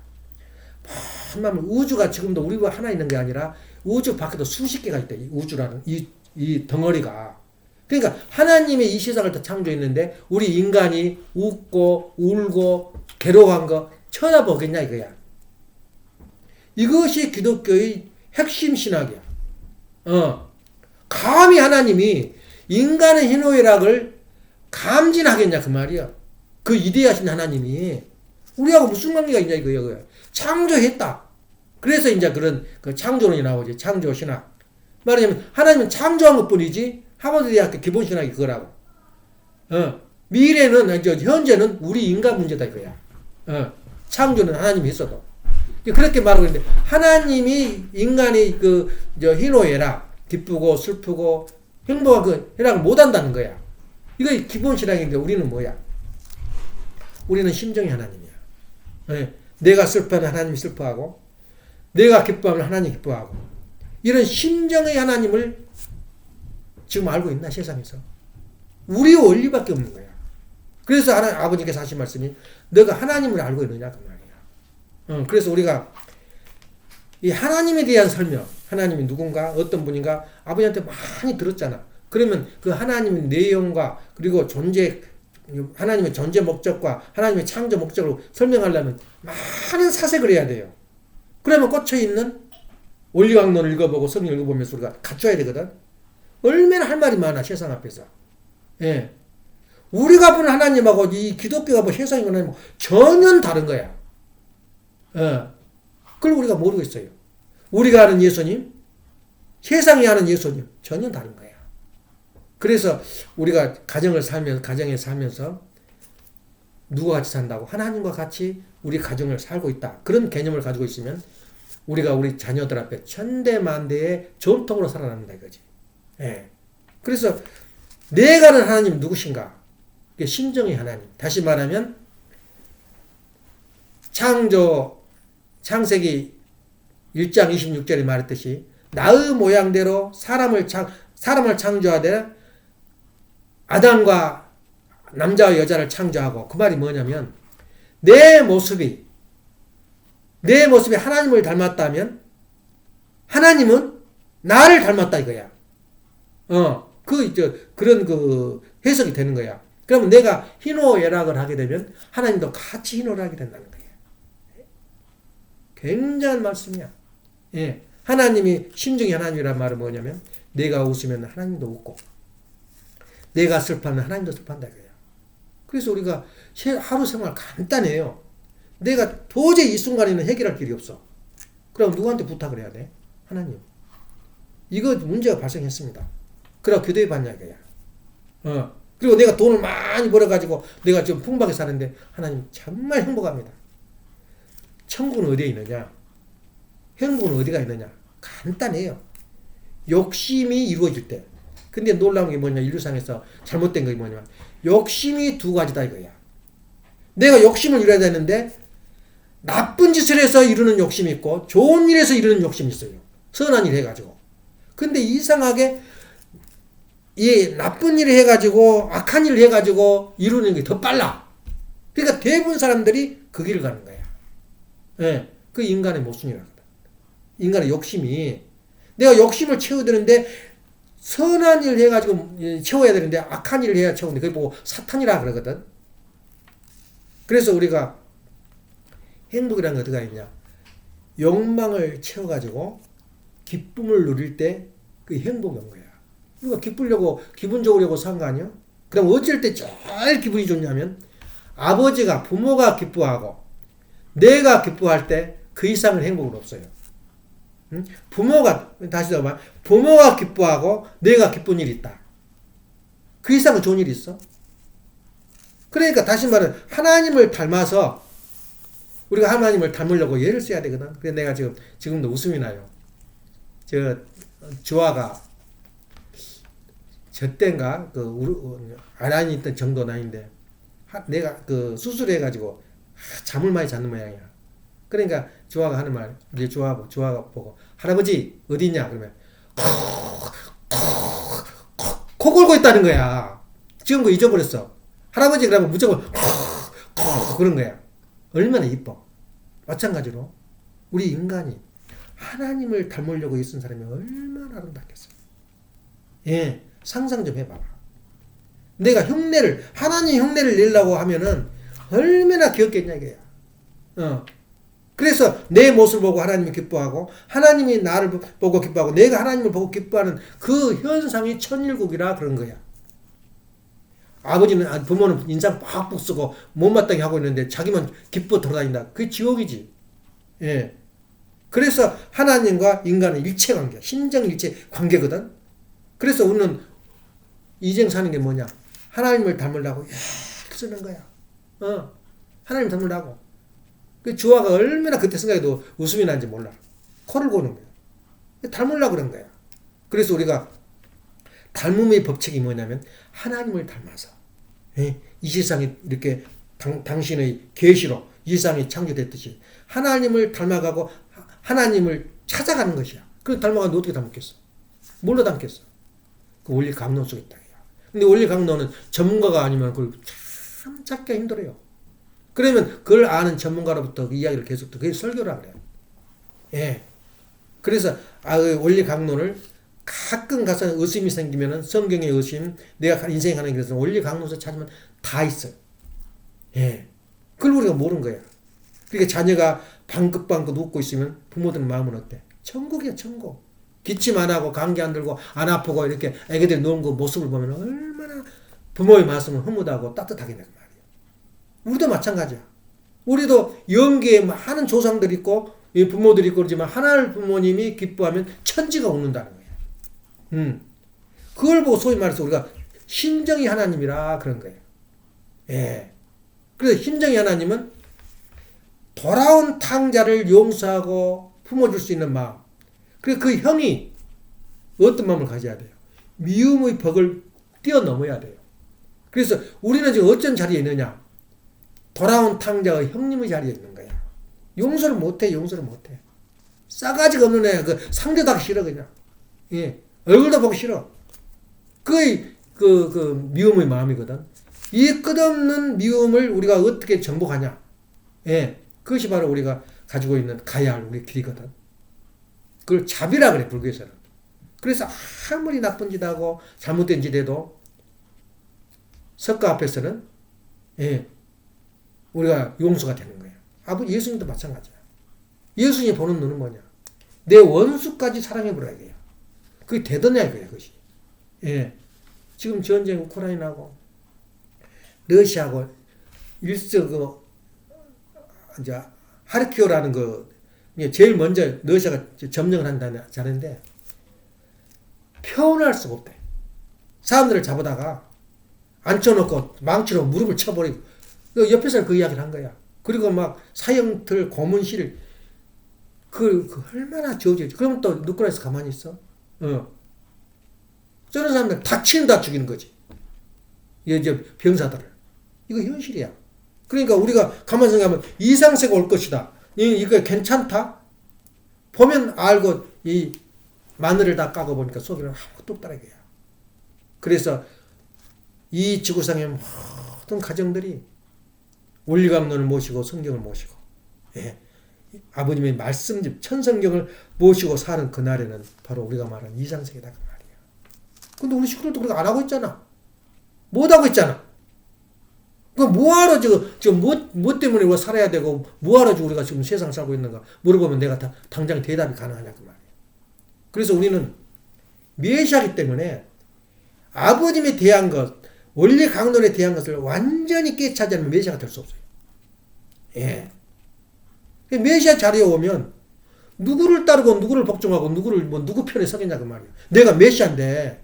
만물 우주가 지금도 우리와 하나 있는 게 아니라 우주 밖에도 수십 개가 있다. 이 우주라는 이 덩어리가. 그러니까 하나님이 이 세상을 다 창조했는데 우리 인간이 웃고 울고 괴로워한 거 쳐다보겠냐 이거야. 이것이 기독교의 핵심 신학이야. 감히 하나님이 인간의 희노애락을 감진하겠냐 그 말이야. 그 이대하신 하나님이 우리하고 무슨 관계가 있냐 이거야. 창조했다. 그래서 이제 그런 그 창조론이 나오지. 창조 신학. 말하자면 하나님은 창조한 것뿐이지 하버드 대학교 기본 신학이 그거라고. 미래는 현재는 우리 인간 문제다 이거야. 창조는 하나님이 했어도. 그렇게 말하고 있는데 하나님이 인간이 그 희노애락 기쁘고 슬프고 행복한 그 애락을 못 한다는 거야. 이거 기본 신앙인데 우리는 뭐야? 우리는 심정의 하나님이야. 내가 슬퍼하면 하나님이 슬퍼하고 내가 기뻐하면 하나님이 기뻐하고 이런 심정의 하나님을 지금 알고 있나 세상에서? 우리 원리밖에 없는 거야. 그래서 아버지께서 하신 말씀이 너가 하나님을 알고 있느냐 그 말이야. 그래서 우리가 이 하나님에 대한 설명, 하나님이 누군가 어떤 분인가 아버지한테 많이 들었잖아. 그러면 그 하나님의 내용과 그리고 하나님의 존재 목적과 하나님의 창조 목적으로 설명하려면 많은 사색을 해야 돼요. 그러면 꽂혀있는 원리왕론을 읽어보고 성경 읽어보면서 우리가 갖춰야 되거든. 얼마나 할 말이 많아 세상 앞에서. 예. 우리가 보는 하나님하고 이 기독교가 뭐 세상이 보는 하나님 전혀 다른 거야. 그걸 우리가 모르고 있어요. 우리가 아는 예수님, 세상이 아는 예수님 전혀 다른 거야. 그래서 우리가 가정에 살면서 누가 같이 산다고? 하나님과 같이 우리 가정을 살고 있다. 그런 개념을 가지고 있으면 우리가 우리 자녀들 앞에 천대만대의 전통으로 살아남는다 이거지. 예. 그래서 내가 아는 하나님 누구신가? 그게 심정의 하나님. 다시 말하면 창세기 1장 26절에 말했듯이 나의 모양대로 사람을 창조하되 아담과 남자와 여자를 창조하고 그 말이 뭐냐면 내 모습이 하나님을 닮았다면 하나님은 나를 닮았다 이거야. 그런 그 해석이 되는 거야. 그러면 내가 희노애락을 하게 되면 하나님도 같이 희노를 하게 된다는 거야. 굉장한 말씀이야. 예. 하나님이 심정의 하나님이란 말은 뭐냐면 내가 웃으면 하나님도 웃고 내가 슬퍼하면 하나님도 슬퍼한다 이거야. 그래서 우리가 하루 생활 간단해요. 내가 도저히 이 순간에는 해결할 길이 없어. 그럼 누구한테 부탁을 해야 돼? 하나님. 이거 문제가 발생했습니다. 그럼 교대에 받냐 이거야. 그리고 내가 돈을 많이 벌어가지고 내가 좀 풍부하게 사는데 하나님 정말 행복합니다. 천국은 어디에 있느냐? 행복은 어디가 있느냐? 간단해요. 욕심이 이루어질 때. 근데 놀라운 게 뭐냐? 인류상에서 잘못된 게 뭐냐? 욕심이 두 가지다 이거야. 내가 욕심을 이뤄야 되는데 나쁜 짓을 해서 이루는 욕심이 있고 좋은 일에서 이루는 욕심이 있어요. 선한 일 해가지고. 근데 이상하게 이 나쁜 일을 해가지고 악한 일을 해가지고 이루는 게 더 빨라. 그러니까 대부분 사람들이 그 길을 가는 거야. 예, 그 인간의 모순이라거든. 인간의 욕심이 내가 욕심을 채워야 되는데 선한 일을 해가지고 채워야 되는데 악한 일을 해야 채우는데 그걸 보고 사탄이라 그러거든. 그래서 우리가 행복이라는 게 어디가 있냐? 욕망을 채워가지고 기쁨을 누릴 때 그 행복이 온 거야. 우리가 기쁘려고 기분 좋으려고 산 거 아니야? 그럼 어쩔 때 제일 기분이 좋냐면 아버지가 부모가 기뻐하고 내가 기뻐할 때 그 이상의 행복은 없어요. 응? 다시 봐. 부모가 기뻐하고 내가 기쁜 일이 있다. 그 이상은 좋은 일이 있어? 그러니까 다시 말해 하나님을 닮아서 우리가 하나님을 닮으려고 예를 써야 되거든. 그래서 내가 지금도 웃음이 나요. 주아가 저 때인가 아란이 있던 정도는 아닌데 내가 수술해가지고 잠을 많이 잤는 모양이야. 그러니까 주아가 하는 말, 우리 주아가 보고 할아버지 어디 있냐 그러면 코 골고 있다는 거야. 지금 거 잊어버렸어. 할아버지 그러면 무조건 그런 거야. 얼마나 이뻐. 마찬가지로 우리 인간이 하나님을 닮으려고 애쓴 사람이 얼마나 아름답겠어요. 예, 상상 좀 해봐봐. 내가 하나님 흉내를 내려고 하면은 얼마나 귀엽겠냐 이거야. 그래서 내 모습을 보고 하나님이 기뻐하고 하나님이 나를 보고 기뻐하고 내가 하나님을 보고 기뻐하는 그 현상이 천일국이라 그런 거야. 부모는 인상 빡빡 쓰고 못마땅히 하고 있는데 자기만 기뻐 돌아다닌다. 그게 지옥이지. 예. 그래서 하나님과 인간은 일체관계야. 심정일체 관계거든. 그래서 우리는 이쟁 사는 게 뭐냐? 하나님을 닮으려고 쓰는 거야. 하나님 닮으려고. 그 주아가 얼마나 그때 생각해도 웃음이 나는지 몰라. 코를 고는 거야. 닮으려고 그런 거야. 그래서 우리가 닮음의 법칙이 뭐냐면 하나님을 닮아서 이 세상에 이렇게 당신의 계시로 이 세상이 창조됐듯이 하나님을 닮아가고 하나님을 찾아가는 것이야. 그래서 닮아가는데 어떻게 닮겠어? 뭘로 닮겠어? 그 원리 강론 속에 있다. 근데 원리 강론은 전문가가 아니면 그걸 참 찾기가 힘들어요. 그러면 그걸 아는 전문가로부터 그 이야기를 계속 그게 설교라 그래요. 예. 그래서 원리 강론을 가끔 가서 의심이 생기면은 성경의 의심, 내가 인생에 하는 것은 원리 강론에서 찾으면 다 있어요. 예. 그걸 우리가 모르는 거야. 그러니까 자녀가 방긋방긋 웃고 있으면 부모들 마음은 어때? 천국이야, 천국. 기침 안 하고 감기 안 들고 안 아프고 이렇게 애기들 노는 그 모습을 보면 얼마나 부모의 말씀을 흐뭇하고 따뜻하게 되고 말이야. 우리도 마찬가지야. 우리도 영계에 많은 조상들이 있고 부모들이 있고 그러지만 하나님 부모님이 기뻐하면 천지가 웃는다는 거예요. 그걸 보고 소위 말해서 우리가 심정이 하나님이라 그런 거예요. 예. 그래서 심정이 하나님은 돌아온 탕자를 용서하고 품어줄 수 있는 마음. 그래서 그 형이 어떤 마음을 가져야 돼요? 미움의 벽을 뛰어넘어야 돼요. 그래서 우리는 지금 어쩐 자리에 있느냐? 돌아온 탕자가 형님의 자리에 있는 거야. 용서를 못해. 싸가지가 없는 애, 상대도 하기 싫어, 그냥. 예. 얼굴도 보기 싫어. 그게 미움의 마음이거든. 이 끝없는 미움을 우리가 어떻게 정복하냐? 예. 그것이 바로 우리가 가지고 있는 가야 할 우리의 길이거든. 그걸 자비라 그래, 불교에서는. 그래서 아무리 나쁜 짓 하고 잘못된 짓 해도 석가 앞에서는, 예. 우리가 용서가 되는 거예요. 예수님도 마찬가지야. 예수님이 보는 눈은 뭐냐? 내 원수까지 사랑해보라 이거야. 그게 되더냐 이거야, 그것이. 예. 지금 전쟁 우크라이나하고 러시아하고 이제 하르키오라는 제일 먼저 러시아가 점령을 한다는 자는데 표현할 수가 없대. 사람들을 잡아다가 앉혀놓고 망치로 무릎을 쳐버리고 옆에서 그 이야기를 한 거야. 그리고 막 사형틀, 고문실, 얼마나 지워지지. 그러면 또 누구라에서 가만히 있어? 저런 사람들 다 죽이는 거지. 이제 병사들을. 이거 현실이야. 그러니까 우리가 가만히 생각하면 이상세가 올 것이다. 이거 괜찮다? 보면 알고 이 마늘을 다 까고 보니까 속에는 아무것도 없다는 거야. 그래서 이 지구상의 모든 가정들이 원리강론을 모시고 성경을 모시고 아버님의 말씀, 천성경을 모시고 사는 그날에는 바로 우리가 말하는 이상세계다 그 말이야. 근데 우리 식구들도 그렇게 안 하고 있잖아. 못 하고 있잖아. 그 뭐하러 지금 뭐 때문에 우리가 살아야 되고 뭐하러 우리가 지금 세상 살고 있는가 물어보면 내가 당장 대답이 가능하냐 그 말이야. 그래서 우리는 메시아이기 때문에 아버님에 대한 것, 원리 강론에 대한 것을 완전히 깨차지 않으면 메시아가 될 수 없어요. 예. 메시아 자리에 오면 누구를 따르고 누구를 복종하고 누구 편에 서겠냐 그 말이야. 내가 메시아인데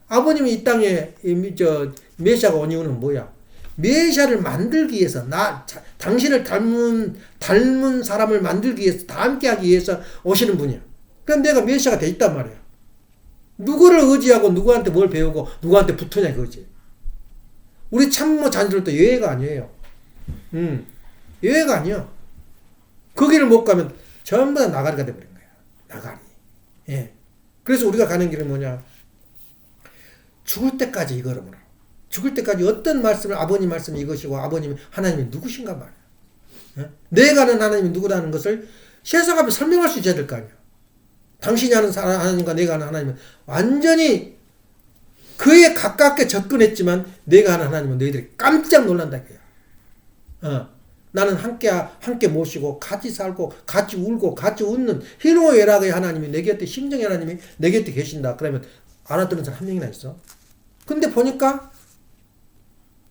아버님이 이 땅에 메시아가 온 이유는 뭐야? 메시아를 만들기 위해서 당신을 닮은 사람을 만들기 위해서 다 함께하기 위해서 오시는 분이야. 그럼 내가 메시아가 돼 있단 말이야. 누구를 의지하고 누구한테 뭘 배우고 누구한테 붙으냐 그거지. 우리 참모 자녀들도 예외가 아니에요. 예외가 아니야. 거기를 못 가면 전부 다 나가리가 돼버린 거야. 나가리. 예. 그래서 우리가 가는 길은 뭐냐? 죽을 때까지 이거를 보라. 죽을 때까지 어떤 말씀을 아버님 말씀이 이것이고 아버님 하나님이 누구신가 말이야. 예? 내가 아는 하나님이 누구라는 것을 세상 앞에 설명할 수 있어야 될 거 아니야. 당신이 아는 하나님과 내가 아는 하나님은 완전히 그에 가깝게 접근했지만 내가 아는 하나님은 너희들이 깜짝 놀란다 이거야. 나는 함께 모시고 같이 살고 같이 울고 같이 웃는 희노애락의 하나님이 내 곁에 심정의 하나님이 내 곁에 계신다. 그러면 알아듣는 사람 한 명이나 있어. 근데 보니까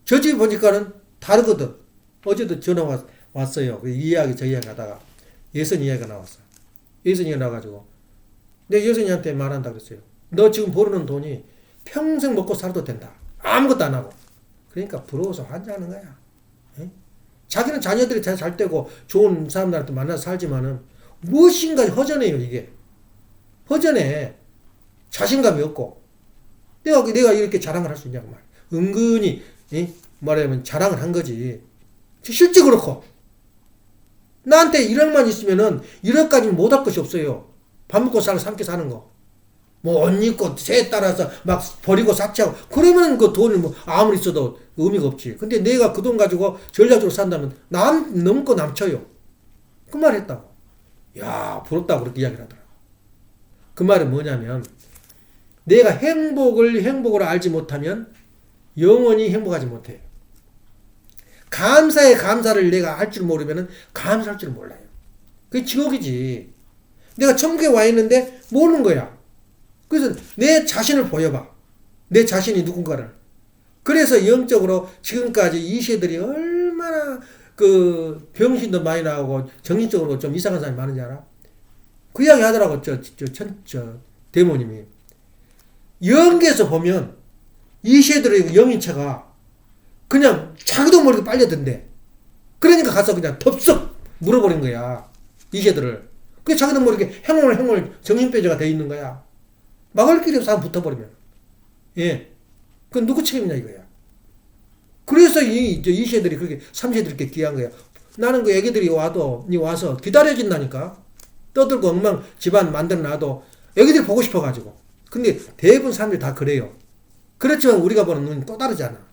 저 집에 보니까는 다르거든. 어제도 전화 왔어요. 이 이야기 저 이야기 하다가 예선 이야기가 나왔어. 예선 이야기가 나와가지고 내 예선이한테 말한다 그랬어요. 너 지금 벌어놓은 돈이 평생 먹고 살아도 된다. 아무것도 안 하고. 그러니까 부러워서 환장하는 거야. 에? 자기는 자녀들이 잘 되고 좋은 사람들한테 만나서 살지만은 무엇인가 허전해요 이게. 허전해. 자신감이 없고. 내가 이렇게 자랑을 할 수 있냐고 말이야. 은근히 말하자면 자랑을 한 거지. 실제 그렇고. 나한테 1억만 있으면은 1억까지는 못할 것이 없어요. 밥 먹고 함께 사는 거. 뭐 옷 입고 새에 따라서 막 버리고 삭제하고 그러면 그 돈이 뭐 아무리 있어도 의미가 없지. 근데 내가 그 돈 가지고 전략적으로 산다면 넘고 남쳐요. 그 말 했다고. 야 부럽다고 그렇게 이야기를 하더라고. 그 말은 뭐냐면 내가 행복을 알지 못하면 영원히 행복하지 못해요. 감사의 감사를 내가 할 줄 모르면 감사할 줄 몰라요. 그게 지옥이지. 내가 천국에 와 있는데 모르는 거야. 그래서 내 자신을 보여봐. 내 자신이 누군가를. 그래서 영적으로 지금까지 이 세들이 얼마나 그 병신도 많이 나오고 정신적으로 좀 이상한 사람이 많은지 알아? 그 이야기 하더라고. 저 대모님이. 영계에서 보면 이 세들의 영인체가 그냥 자기도 모르게 빨려든대. 그러니까 가서 그냥 덥석 물어버린 거야. 이 세들을. 그 자기도 모르게 행월 정신병자가 돼 있는 거야. 막을 길이 없어 붙어버리면. 예. 그건 누구 책임이냐 이거야. 그래서 이 세들이 그렇게 3세들이 이렇게 귀한 거야. 나는 그 애기들이 와서 기다려진다니까. 떠들고 엉망 집안 만들어 놔도 애기들이 보고 싶어가지고. 근데 대부분 사람들이 다 그래요. 그렇지만 우리가 보는 눈이 또 다르잖아.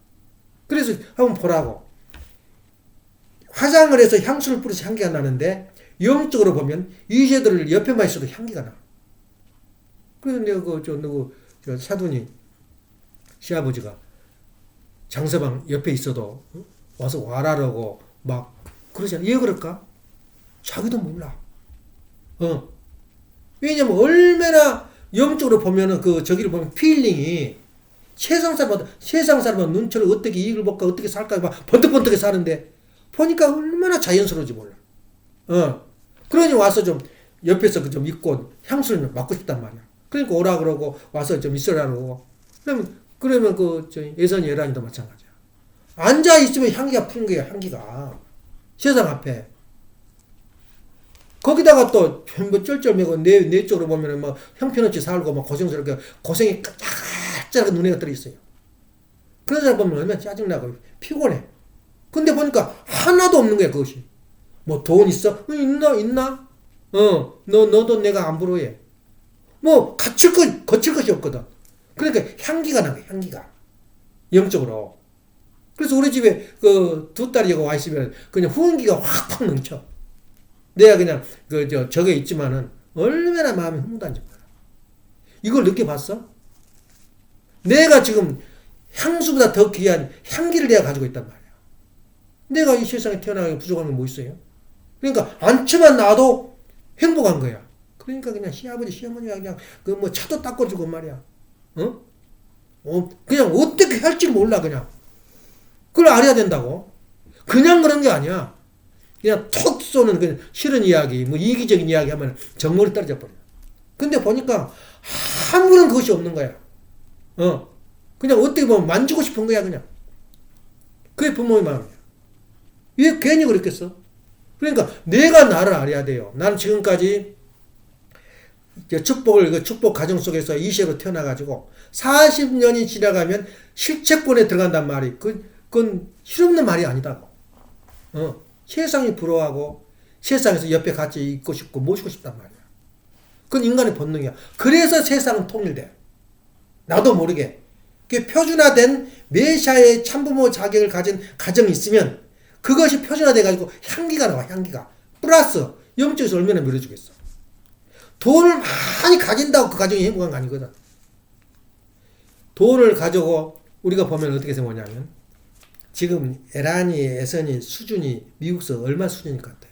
그래서 한번 보라고. 화장을 해서 향수를 뿌려서 향기가 나는데 영적으로 보면 이 세들을 옆에만 있어도 향기가 나. 그래서 내가 사돈이 시아버지가 장서방 옆에 있어도 와서 와라라고 막 그러잖아. 왜 그럴까? 자기도 몰라. 왜냐면 얼마나 영적으로 보면은 저기를 보면 필링이 세상 사람은 눈처럼 어떻게 이익을 볼까 어떻게 살까 막 번뜩번뜩하게 사는데 보니까 얼마나 자연스러운지 몰라. 그러니 와서 좀 옆에서 좀 있고 향수를 맡고 싶단 말이야. 그러니까 오라 그러고 와서 좀 있으라 그러고 그러면 예선이 예란이도 마찬가지야. 앉아 있으면 향기가 푸는 거야. 향기가 세상 앞에. 거기다가 또 뭐 쩔쩔매고 내 쪽으로 보면은 뭐 형편없이 살고 막 고생스럽게 고생이 짝짝하게 눈에 들어 있어요. 그런 사람 보면 얼마나 짜증나고 피곤해. 근데 보니까 하나도 없는 거야 그것이. 뭐 돈 있어? 있나? 너도 내가 안 부러워해. 뭐 거칠 것이 없거든. 그러니까 향기가 나고 향기가 영적으로. 그래서 우리 집에 두 딸이 와 있으면 그냥 후원기가 확확 넘쳐. 내가 그냥 저게 있지만은 얼마나 마음이 흐뭇한지 몰라. 이걸 느껴봤어? 내가 지금 향수보다 더 귀한 향기를 내가 가지고 있단 말이야. 내가 이 세상에 태어나기 부족한 건 뭐 있어요? 그러니까 안치만 놔도 행복한 거야. 그러니까 그냥 시아버지 시어머니가 그냥 뭐 차도 닦아주고 말이야. 그냥 어떻게 할지 몰라 그냥. 그걸 알아야 된다고. 그냥 그런 게 아니야. 그냥 톡 쏘는 그 싫은 이야기, 뭐 이기적인 이야기 하면 정머리 떨어져 버려요. 근데 보니까 아무런 것이 없는 거야. 그냥 어떻게 보면 만지고 싶은 거야, 그냥. 그게 부모의 마음이야. 왜 괜히 그랬겠어? 그러니까 내가 나를 알아야 돼요. 나는 지금까지 축복 가정 속에서 20세로 태어나가지고 40년이 지나가면 실체권에 들어간단 말이, 그건 실없는 말이 아니다고. 세상이 부러워하고 세상에서 옆에 같이 있고 싶고 모시고 싶단 말이야. 그건 인간의 본능이야. 그래서 세상은 통일돼. 나도 모르게. 그 표준화된 메시아의 참부모 자격을 가진 가정이 있으면 그것이 표준화돼가지고 향기가 나와, 향기가. 플러스 영적에서 얼마나 밀어주겠어. 돈을 많이 가진다고 그 가정이 행복한 거 아니거든. 돈을 가지고 우리가 보면 어떻게 생각하냐면, 지금 에란이, 에선이 수준이 미국서 얼마 수준일 것 같아.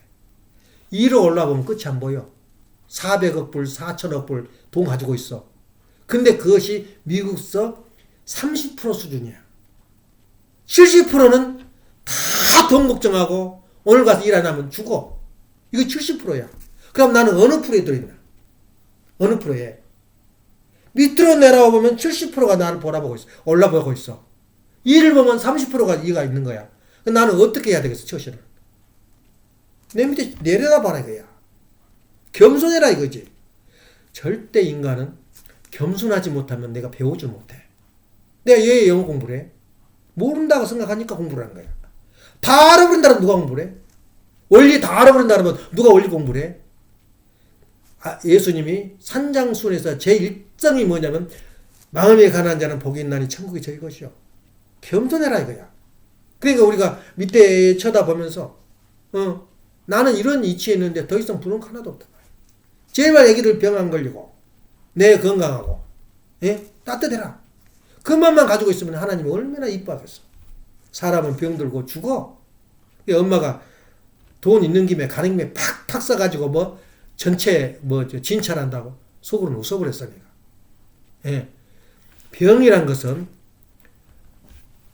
2로 올라보면 끝이 안 보여. 400억 불, 4천억 불 돈 가지고 있어. 근데 그것이 미국서 30% 수준이야. 70%는 다 돈 걱정하고 오늘 가서 일 안 하면 죽어. 이거 70%야. 그럼 나는 어느 프로에 들어있나? 어느 프로에? 밑으로 내려보면 70%가 나를 바라보고 있어. 올라보고 있어. 일을 보면 30%가 이가 있는 거야. 나는 어떻게 해야 되겠어, 처신을? 내 밑에 내려다봐라 이거야. 겸손해라 이거지. 절대 인간은 겸손하지 못하면 내가 배우지 못해. 내가 왜 영어 공부를 해? 모른다고 생각하니까 공부를 하는 거야. 다 알아버린다면 누가 공부를 해? 원리 다 알아버린다면 누가 원리 공부를 해? 예수님이 산장순에서 제1점이 뭐냐면, 마음에 가난한 자는 복이 있나니 천국이 저희 것이요. 겸손해라 이거야. 그러니까 우리가 밑에 쳐다보면서 나는 이런 이치에 있는데 더 이상 부러운 거 하나도 없다. 제발 애기들 병 안 걸리고 내 건강하고 따뜻해라. 그것만 가지고 있으면 하나님이 얼마나 이뻐하겠어. 사람은 병들고 죽어. 엄마가 돈 있는 김에 가는 김에 팍팍 써가지고 뭐 전체 뭐 진찰한다고 속으로는 웃어버렸어 내가. 병이란 것은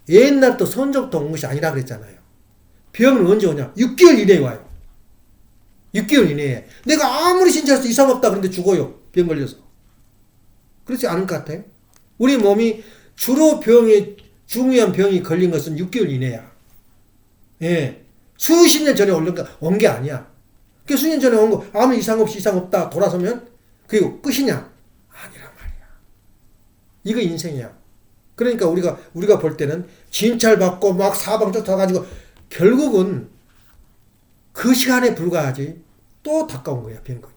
옛날부터 선조부터 온 것이 아니라 그랬잖아요. 병은 언제 오냐? 6개월 이내에 와요. 6개월 이내에. 내가 아무리 진찰해서 이상 없다 그런데 죽어요. 병 걸려서. 그렇지 않을 것 같아요? 우리 몸이 주로 중요한 병이 걸린 것은 6개월 이내야. 수십 년 전에 온 게 아니야. 그 수십 년 전에 온 거 아무 이상 없이 이상 없다 돌아서면 그게 끝이냐? 아니란 말이야. 이거 인생이야. 그러니까 우리가 볼 때는 진찰받고 막 사방 쫓아가지고 결국은 그 시간에 불과하지 또 가까운 거야, 병건이.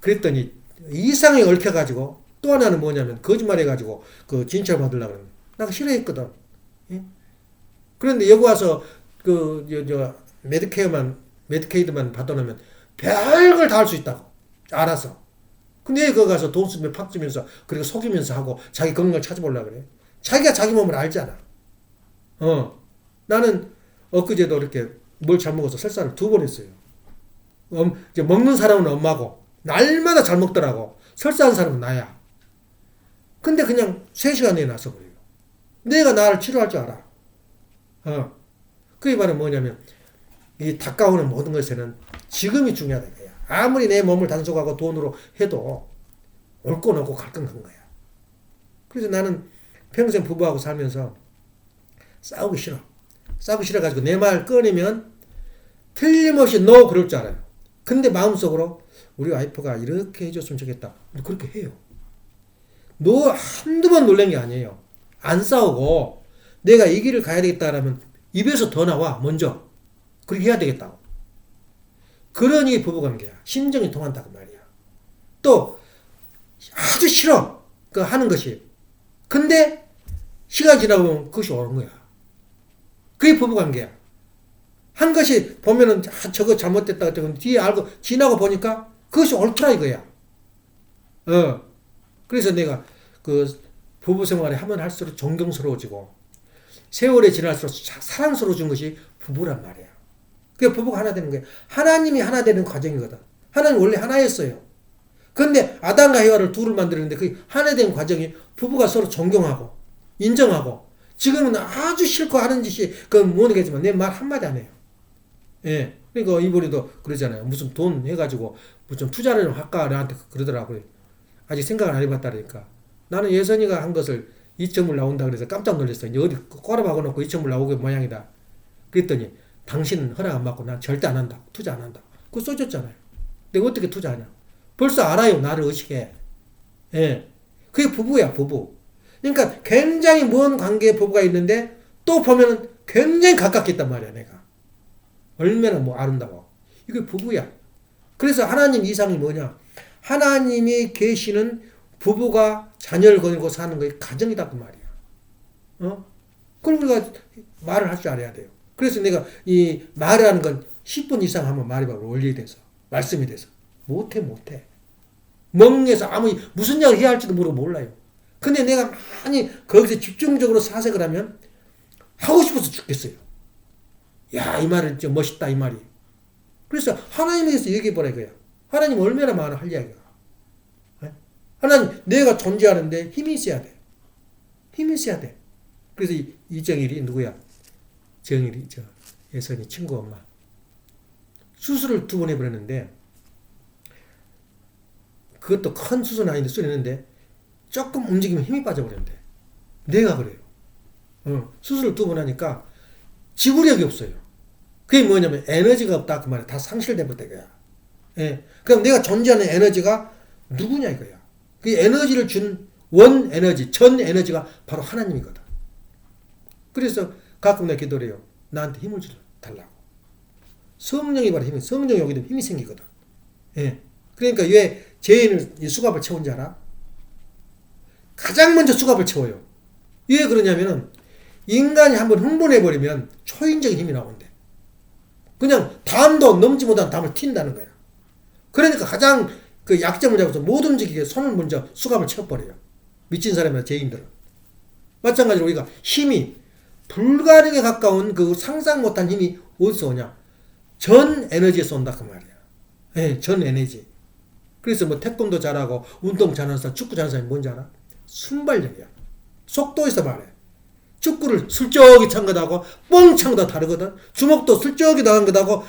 그랬더니 이상에 얽혀가지고 또 하나는 뭐냐면 거짓말해가지고 그 진찰받으려고 그러는 나 싫어했거든. 그런데 여기 와서 메디케이드만 받아놓으면 별걸 다 할 수 있다고 알아서. 근데 거기 가서 돈 쓰면 팍 주면서 그리고 속이면서 하고 자기 건강을 찾아보려고 그래. 자기가 자기 몸을 알잖아. 나는 엊그제도 이렇게 뭘 잘 먹어서 설사를 2번 했어요. 이제 먹는 사람은 엄마고 날마다 잘 먹더라고. 설사한 사람은 나야. 근데 그냥 3시간 내에 나서 버려요. 내가 나를 치료할 줄 알아. 그게 바로 뭐냐면 이 다가오는 모든 것에는 지금이 중요하다 이거야. 아무리 내 몸을 단속하고 돈으로 해도 올 건 없고 갈 건 간 거야. 그래서 나는 평생 부부하고 살면서 싸우기 싫어가지고 내 말 꺼내면 틀림없이 no 그럴 줄 알아요. 근데 마음속으로 우리 와이프가 이렇게 해줬으면 좋겠다. 그렇게 해요. 너 한두 번 놀란 게 아니에요. 안 싸우고 내가 이 길을 가야 되겠다 라면 입에서 더 나와 먼저. 그렇게 해야 되겠다고. 그러니 부부관계야. 심정이 통한다고 말이야. 또 아주 싫어. 그 하는 것이. 근데 시간 지나고 보면 그것이 옳은 거야. 그게 부부관계야. 한 것이 보면은 저거 잘못됐다 그랬더니 뒤에 알고 지나고 보니까 그것이 옳더라 이거야. 그래서 내가 그 부부 생활에 하면 할수록 존경스러워지고 세월이 지날수록 사랑스러워진 것이 부부란 말이야. 그게 부부가 하나 되는 거야. 하나님이 하나 되는 과정이거든. 하나님 원래 하나였어요. 그런데 아담과 해와를 둘을 만들었는데 그 하나 된 과정이 부부가 서로 존경하고 인정하고 지금은 아주 싫고 하는 짓이 그건 모르겠지만 내 말 한마디 안 해요. 예. 그러니까 이번에도 그러잖아요. 무슨 돈 해가지고 무슨 투자를 좀 할까 나한테 그러더라고요. 아직 생각을 안 해봤다니까. 나는 예선이가 한 것을 2천불 나온다 그래서 깜짝 놀랐어요. 이제 어디 꼬라박아 놓고 2천불 나오게 모양이다. 그랬더니 당신은 허락 안 받고 난 절대 안 한다. 투자 안 한다. 그거 써줬잖아요. 내가 어떻게 투자하냐. 벌써 알아요. 나를 의식해. 예. 그게 부부야, 부부. 그러니까 굉장히 먼 관계의 부부가 있는데 또 보면은 굉장히 가깝게 있단 말이야, 내가. 얼마나 뭐 아름다워. 이게 부부야. 그래서 하나님 이상이 뭐냐? 하나님이 계시는 부부가 자녀를 거느리고 사는 게 가정이다 그 말이야. 어? 그럼 우리가 말을 할 줄 알아야 돼요. 그래서 내가 이 말을 하는 건 10분 이상 하면 말해봐. 원리에 대해서. 말씀에 대해서. 못해. 멍해서 무슨 이야기를 해야 할지도 모르고 몰라요. 근데 내가 많이 거기서 집중적으로 사색을 하면 하고 싶어서 죽겠어요. 야, 이 말은 좀 멋있다, 이 말이. 그래서 하나님에 대해서 얘기해보라 이거야. 하나님 얼마나 많아 할 이야기가. 하나님, 내가 존재하는데 힘이 있어야 돼. 힘이 있어야 돼. 그래서 이정일이 누구야? 정일이, 예선이 친구 엄마. 수술을 2번 해버렸는데, 그것도 큰 수술은 아닌데, 수술했는데, 조금 움직이면 힘이 빠져버렸는데. 내가 그래요. 수술을 2번 하니까 지구력이 없어요. 그게 뭐냐면 에너지가 없다 그 말이야. 다 상실돼버렸다 이거야. 예. 그럼 내가 존재하는 에너지가 누구냐 이거야. 그 에너지를 준 원 에너지, 전 에너지가 바로 하나님이거든. 그래서 가끔 내가 기도해요. 나한테 힘을 달라고. 성령이 바로 힘이, 성령이 오게 되면 힘이 생기거든. 예. 그러니까 왜 죄인을 수갑을 채운 줄 알아? 가장 먼저 수갑을 채워요. 왜 그러냐면은 인간이 한번 흥분해버리면 초인적인 힘이 나온대. 그냥 담도 넘지 못한 담을 튄다는 거야. 그러니까 가장 그 약점을 잡아서 못 움직이게 손을 먼저 수갑을 채워버려요. 미친 사람이나 죄인들은. 마찬가지로 우리가 힘이 불가능에 가까운 그 상상 못한 힘이 어디서 오냐? 전 에너지에서 온다 그 말이야. 예, 전 에너지. 그래서 뭐 태권도 잘하고 운동 잘하는 사람, 축구 잘하는 사람이 뭔지 알아? 순발력이야. 속도에서 말해. 축구를 슬쩍이 찬 것하고 뻥 찬 것하고 다르거든. 주먹도 슬쩍이 나간 것하고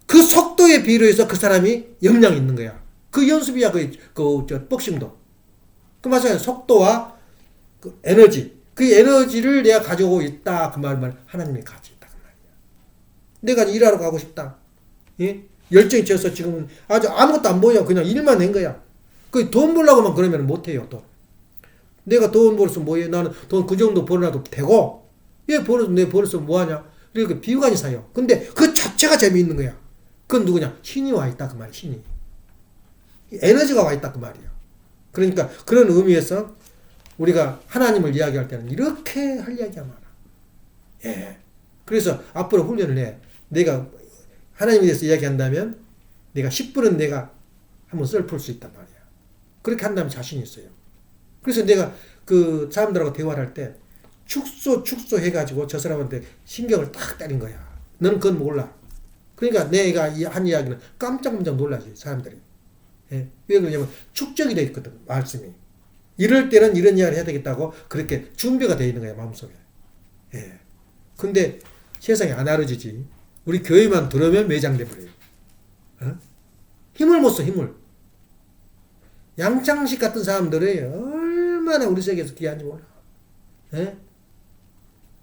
그 속도에 비례해서 그 사람이 역량이 있는 거야. 그 연습이야. 복싱도. 그 마찬가지로 속도와 그 에너지. 그 에너지를 내가 가지고 있다. 그 말은 하나님이 가지고 있다. 그 말이야. 내가 일하러 가고 싶다. 예? 열정이 져서 지금 아주 아무것도 안 보여. 그냥 일만 낸 거야. 그 돈 벌려고만 그러면 못해요. 또. 내가 돈 벌어서 뭐해? 나는 돈 그 정도 벌어놔도 되고, 얘 벌어서 뭐하냐? 이렇게 비유관이 사요. 근데 그 자체가 재미있는 거야. 그건 누구냐? 신이 와 있다. 그 말이야, 신이. 에너지가 와 있다. 그 말이야. 그러니까 그런 의미에서 우리가 하나님을 이야기할 때는 이렇게 할 이야기가 많아. 예. 그래서 앞으로 훈련을 해. 내가 하나님에 대해서 이야기한다면 내가 10분은 내가 한번 썰풀 수 있단 말이야. 그렇게 한다면 자신이 있어요. 그래서 내가 그 사람들하고 대화를 할 때 축소 해가지고 저 사람한테 신경을 딱 때린 거야. 너는 그건 몰라. 그러니까 내가 한 이야기는 깜짝 놀라지, 사람들이. 예. 왜 그러냐면 축적이 되어 있거든, 말씀이. 이럴 때는 이런 이야기를 해야 되겠다고 그렇게 준비가 되어 있는 거야, 마음속에. 예. 근데 세상에 안 알아지지. 우리 교회만 들으면 매장돼 버려요. 어? 힘을 못 써, 힘을. 양창식 같은 사람들이 얼마나 우리 세계에서 귀한지 몰라. 예?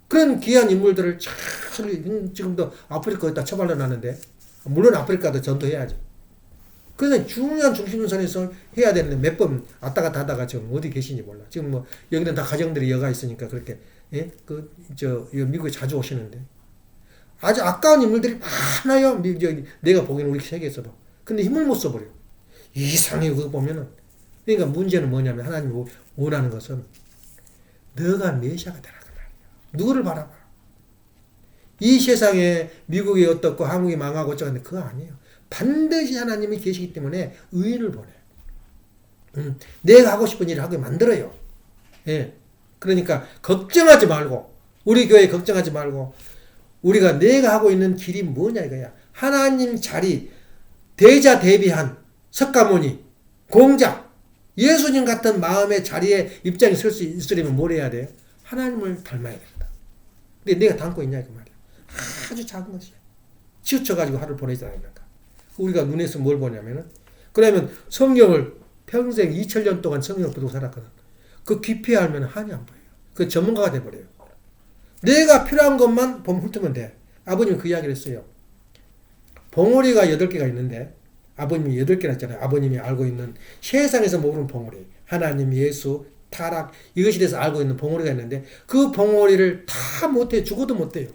그런 귀한 인물들을 잘 지금도 아프리카에다 처발려 놨는데, 물론 아프리카도 전도해야지. 그래서 중요한 중심선에서 해야 되는데 몇 번 왔다 갔다 하다가 지금 어디 계신지 몰라. 지금 뭐 여기는 다 가정들이 여가 있으니까 그렇게, 예? 미국에 자주 오시는데 아주 아까운 인물들이 많아요. 내가 보기에는 우리 세계에서도. 근데 힘을 못 써버려. 이상해 그거 보면은. 그러니까 문제는 뭐냐면 하나님이 원하는 것은 너가 메시아가 되라 그 말이야. 누구를 바라봐. 이 세상에 미국이 어떻고 한국이 망하고 어쩌는데 그거 아니에요. 반드시 하나님이 계시기 때문에 의인을 보내. 내가 하고 싶은 일을 하게 만들어요. 예. 그러니까 걱정하지 말고, 우리 교회 걱정하지 말고, 우리가 내가 하고 있는 길이 뭐냐 이거야. 하나님 자리, 대자 대비한 석가모니, 공자, 예수님 같은 마음의 자리에 입장에 설 수 있으려면 뭘 해야 돼요? 하나님을 닮아야 된다. 근데 내가 닮고 있냐 그 말이야. 아주 작은 것이야. 치우쳐가지고 하루를 보내지 않는가. 우리가 눈에서 뭘 보냐면은, 그러면 성경을 평생 2000년 동안 성경을 보고 살았거든. 그 깊이 알면 한이 안 보여요. 그 전문가가 돼버려요. 내가 필요한 것만 보면 훑으면 돼. 아버님이 그 이야기를 했어요. 봉우리가 8개가 있는데, 아버님이 8개나 했잖아요. 아버님이 알고 있는 세상에서 모르는 봉우리. 하나님, 예수, 타락, 이것에 대해서 알고 있는 봉우리가 있는데, 그 봉우리를 다 못해. 죽어도 못해요.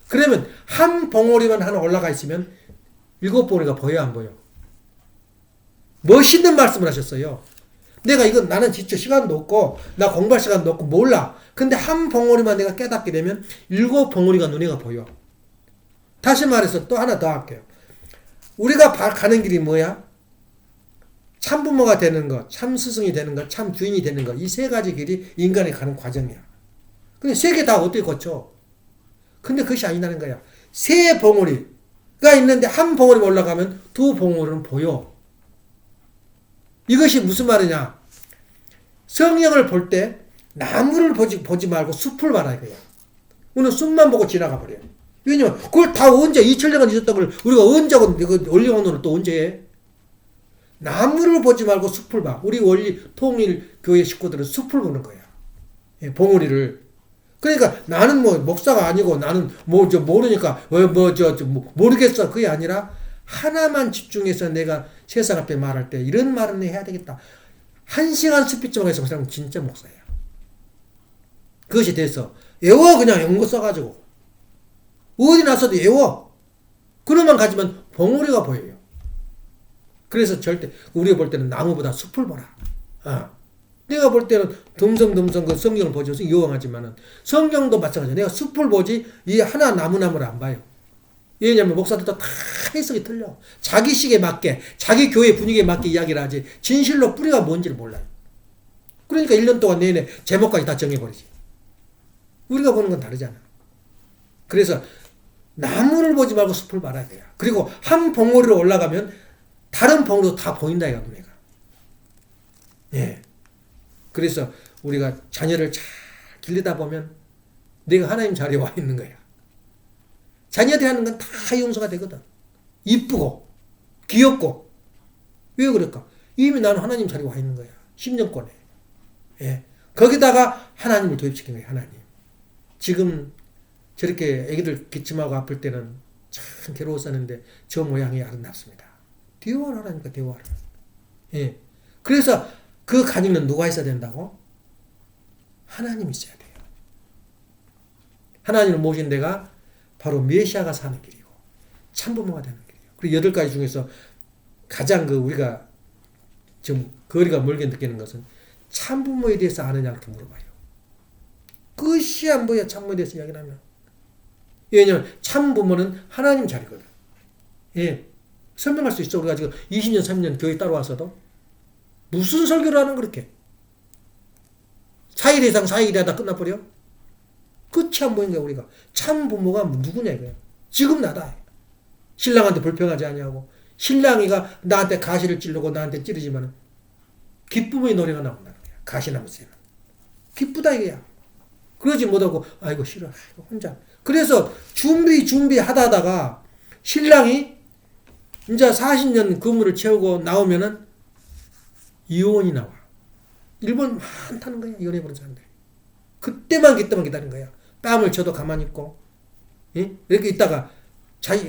그러면 한 봉우리만 하나 올라가 있으면 7봉우리가 보여, 안 보여? 멋있는 말씀을 하셨어요. 내가 이건 나는 진짜 시간도 없고, 나 공부할 시간도 없고, 몰라. 근데 한 봉우리만 내가 깨닫게 되면 7봉우리가 눈에가 보여. 다시 말해서 또 하나 더 할게요. 우리가 가는 길이 뭐야? 참부모가 되는 것, 참스승이 되는 것, 참주인이 되는 것. 이 3가지 길이 인간이 가는 과정이야. 근데 3개 다 어떻게 거쳐? 근데 그것이 아니라는 거야. 3봉우리가 있는데 한 봉우리만 올라가면 2봉우리는 보여. 이것이 무슨 말이냐? 성령을 볼 때 나무를 보지 말고 숲을 봐라 이거야. 우리는 숲만 보고 지나가 버려요. 왜냐면 그걸 다 언제 2000년간 있었던 걸 우리가 언제 원리원론을 또 언제 해? 나무를 보지 말고 숲을 봐. 우리 원리 통일 교회 식구들은 숲을 보는 거야. 봉우리를. 그러니까 나는 뭐 목사가 아니고 나는 모르니까 모르겠어. 그게 아니라 하나만 집중해서 내가 세상 앞에 말할 때 이런 말은 해야 되겠다. 1시간 스피치방에서 그 사람은 진짜 목사예요. 그것이 돼서 외워 그냥 연구 써가지고 어디 나서도 외워. 그러만 가지면 봉우리가 보여요. 그래서 절대 우리가 볼 때는 나무보다 숲을 보라. 내가 볼 때는 듬성듬성 그 성경을 보죠. 요원하지만은 성경도 마찬가지야. 내가 숲을 보지 이 하나 나무를 안 봐요. 왜냐하면 목사들도 다 해석이 틀려. 자기 식에 맞게 자기 교회 분위기에 맞게 이야기를 하지 진실로 뿌리가 뭔지를 몰라요. 그러니까 1년 동안 내내 제목까지 다 정해버리지. 우리가 보는 건 다르잖아. 그래서 나무를 보지 말고 숲을 봐라 이거야. 그리고 한 봉우리로 올라가면 다른 봉우리도 다 보인다 이거 내가. 예. 그래서 우리가 자녀를 잘 길르다 보면 내가 하나님 자리에 와 있는 거야. 자녀들이 하는 건 다 용서가 되거든. 이쁘고 귀엽고. 왜 그럴까? 이미 나는 하나님 자리에 와 있는 거야. 10년권에. 예. 거기다가 하나님을 도입시킨 거야. 하나님. 지금 저렇게 애기들 기침하고 아플 때는 참 괴로웠었는데 저 모양이 아름답습니다. 대화를 하라니까 대화를. 예. 그래서 그 가정은 누가 있어야 된다고? 하나님이 있어야 돼요. 하나님을 모신 데가 바로 메시아가 사는 길이고 참부모가 되는 길이에요. 그리고 8가지 중에서 가장 우리가 좀 거리가 멀게 느끼는 것은 참부모에 대해서 아느냐 이렇게 물어봐요. 끝이 안 보여 참부모에 대해서 이야기를 하면. 왜냐하면 참부모는 하나님 자리거든. 예. 설명할 수 있어. 우리가 지금 20년 30년 교회 따라와서도 무슨 설교를 하는 그렇게 4일 이상 4일 하다 끝나버려? 끝이 안 보이는 거야 우리가. 참 부모가 누구냐 이거야. 지금 나다. 신랑한테 불평하지 아니하고 신랑이가 나한테 가시를 찌르고 나한테 찌르지만 기쁨의 노래가 나온다는 거야. 가시나무 쌤은 기쁘다 이거야. 그러지 못하고 아이고 싫어 아이고 혼자. 그래서 준비하다가 신랑이 이제 40년 근무를 채우고 나오면은 이혼이 나와. 일본 많다는 거야. 이혼해버린 사람들. 그때만 기다린 거야. 뺨을 쳐도 가만히 있고. 예? 이렇게 있다가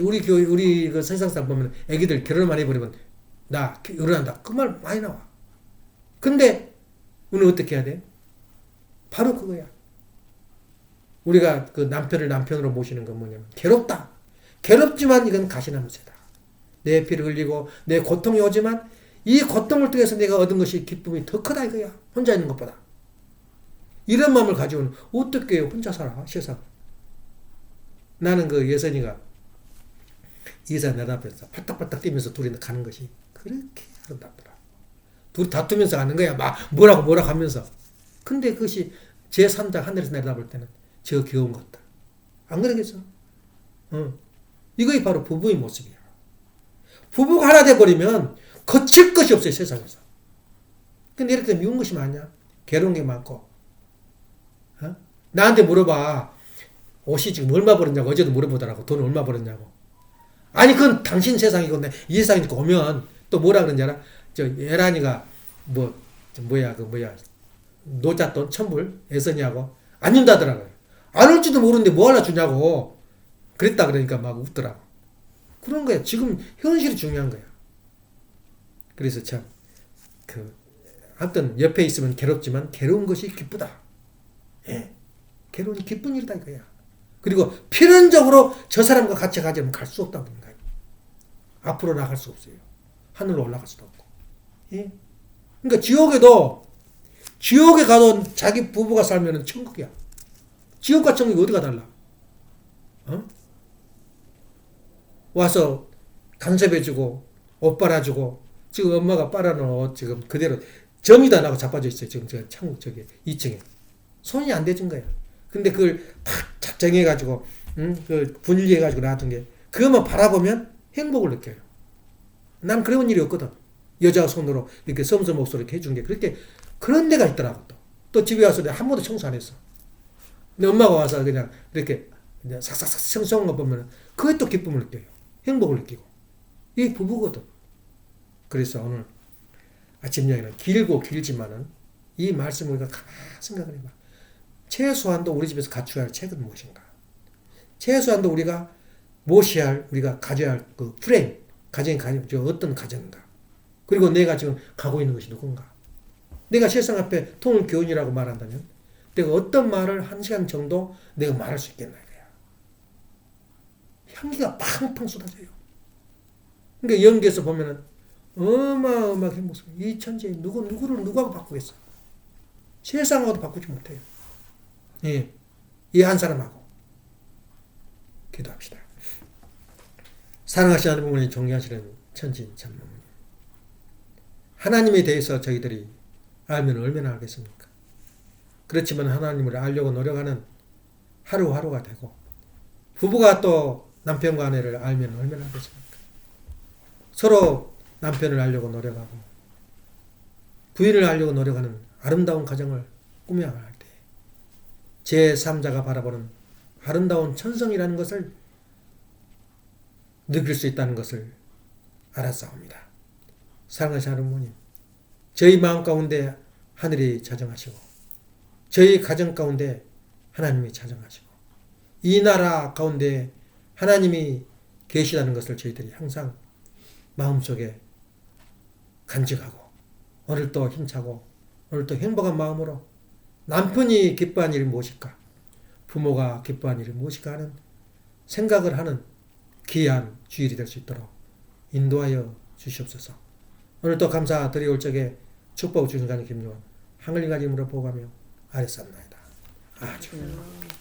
우리 그 세상사 보면 애기들 결혼만 해버리면 나 결혼한다. 그 말 많이 나와. 근데 우리는 어떻게 해야 돼? 바로 그거야. 우리가 그 남편을 남편으로 모시는 건 뭐냐면 괴롭다. 괴롭지만 이건 가시나무새다. 내 피를 흘리고 내 고통이 오지만 이 고통을 통해서 내가 얻은 것이 기쁨이 더 크다 이거야. 혼자 있는 것보다. 이런 마음을 가지고는 어떻게 혼자 살아 세상. 나는 그 예선이가 이사 내다보면서 팔딱팔딱 뛰면서 둘이 가는 것이 그렇게 아름답더라. 둘이 다투면서 가는 거야. 막 뭐라고 하면서. 근데 그것이 제3자 하늘에서 내다볼 때는 저 귀여운 것들. 안 그러겠어? 이것이 바로 부부의 모습이야. 부부가 하나 돼버리면 거칠 것이 없어요 세상에서. 근데 이렇게 미운 것이 많냐? 괴로운 게 많고. 나한테 물어봐. 옷이 지금 얼마 벌었냐고. 어제도 물어보더라고. 돈 얼마 벌었냐고. 아니 그건 당신 세상이고 이 세상이니까 오면 또 뭐라 그런지 알아? 저 예란이가 노잣돈 천불 애써냐고 안 준다더라고요. 안 올지도 모르는데 뭐 하나 주냐고 그랬다 그러니까 막 웃더라고. 그런 거야. 지금 현실이 중요한 거야. 그래서 참 아무튼 옆에 있으면 괴롭지만 괴로운 것이 기쁘다. 예. 괴로움이 기쁜 일이다 이거야. 그리고 필연적으로 저 사람과 같이 가지 않으면 갈 수 없다는 거야. 앞으로 나갈 수 없어요. 하늘로 올라갈 수도 없고. 예? 그러니까 지옥에 가도 자기 부부가 살면 천국이야. 지옥과 천국이 어디가 달라? 어? 와서 간섭해주고 옷 빨아주고 지금 엄마가 빨아놓은 옷 지금 그대로 점이 다 나고 자빠져 있어요. 지금 저 창문 저기 2층에 손이 안 대준 거야. 근데 그걸 탁 작정해가지고 그 분리해가지고 놔둔 게 그것만 바라보면 행복을 느껴요. 난 그런 일이 없거든. 여자가 손으로 이렇게 섬섬 목소리 이렇게 해준 게 그렇게 그런 데가 있더라고. 또 집에 와서 내가 한 번도 청소 안 했어. 근데 엄마가 와서 그냥 이렇게 그냥 싹싹싹 청소한 거 보면 그게 또 기쁨을 느껴요. 행복을 느끼고. 이게 부부거든. 그래서 오늘 아침 여행은 길고 길지만은 이 말씀을 우리가 가만히 생각을 해봐. 최소한도 우리 집에서 갖춰야 할 책은 무엇인가? 최소한도 우리가 무엇이야 할, 우리가 가져야 할 그 프레임, 가정이 어떤 가정인가? 그리고 내가 지금 가고 있는 것이 누군가? 내가 세상 앞에 통일교훈이라고 말한다면 내가 어떤 말을 1시간 정도 내가 말할 수 있겠나 이거야. 향기가 팡팡 쏟아져요. 그러니까 연기에서 보면은 어마어마하게 행복해요. 이 천지에 누구를 누구하고 바꾸겠어? 세상하고도 바꾸지 못해요. 예. 이 한 사람하고. 기도합시다. 사랑하시는 부모님, 존경하시는 천진 참모님. 하나님에 대해서 저희들이 알면 얼마나 알겠습니까? 그렇지만 하나님을 알려고 노력하는 하루하루가 되고 부부가 또 남편과 아내를 알면 얼마나 알겠습니까? 서로 남편을 알려고 노력하고 부인을 알려고 노력하는 아름다운 가정을 꾸며야 할 때 제3자가 바라보는 아름다운 천성이라는 것을 느낄 수 있다는 것을 알았사옵니다. 사랑하시는 부모님, 저희 마음 가운데 하늘이 자정하시고 저희 가정 가운데 하나님이 자정하시고 이 나라 가운데 하나님이 계시다는 것을 저희들이 항상 마음속에 간직하고 오늘도 힘차고 오늘도 행복한 마음으로 남편이 기뻐한 일이 무엇일까? 부모가 기뻐한 일이 무엇일까 하는 생각을 하는 귀한 주일이 될 수 있도록 인도하여 주시옵소서. 오늘도 감사드리올 적에 축복 주신 간의 김요한 하늘인가 이름으로 보고하며 아뢰옵나이다. 아멘.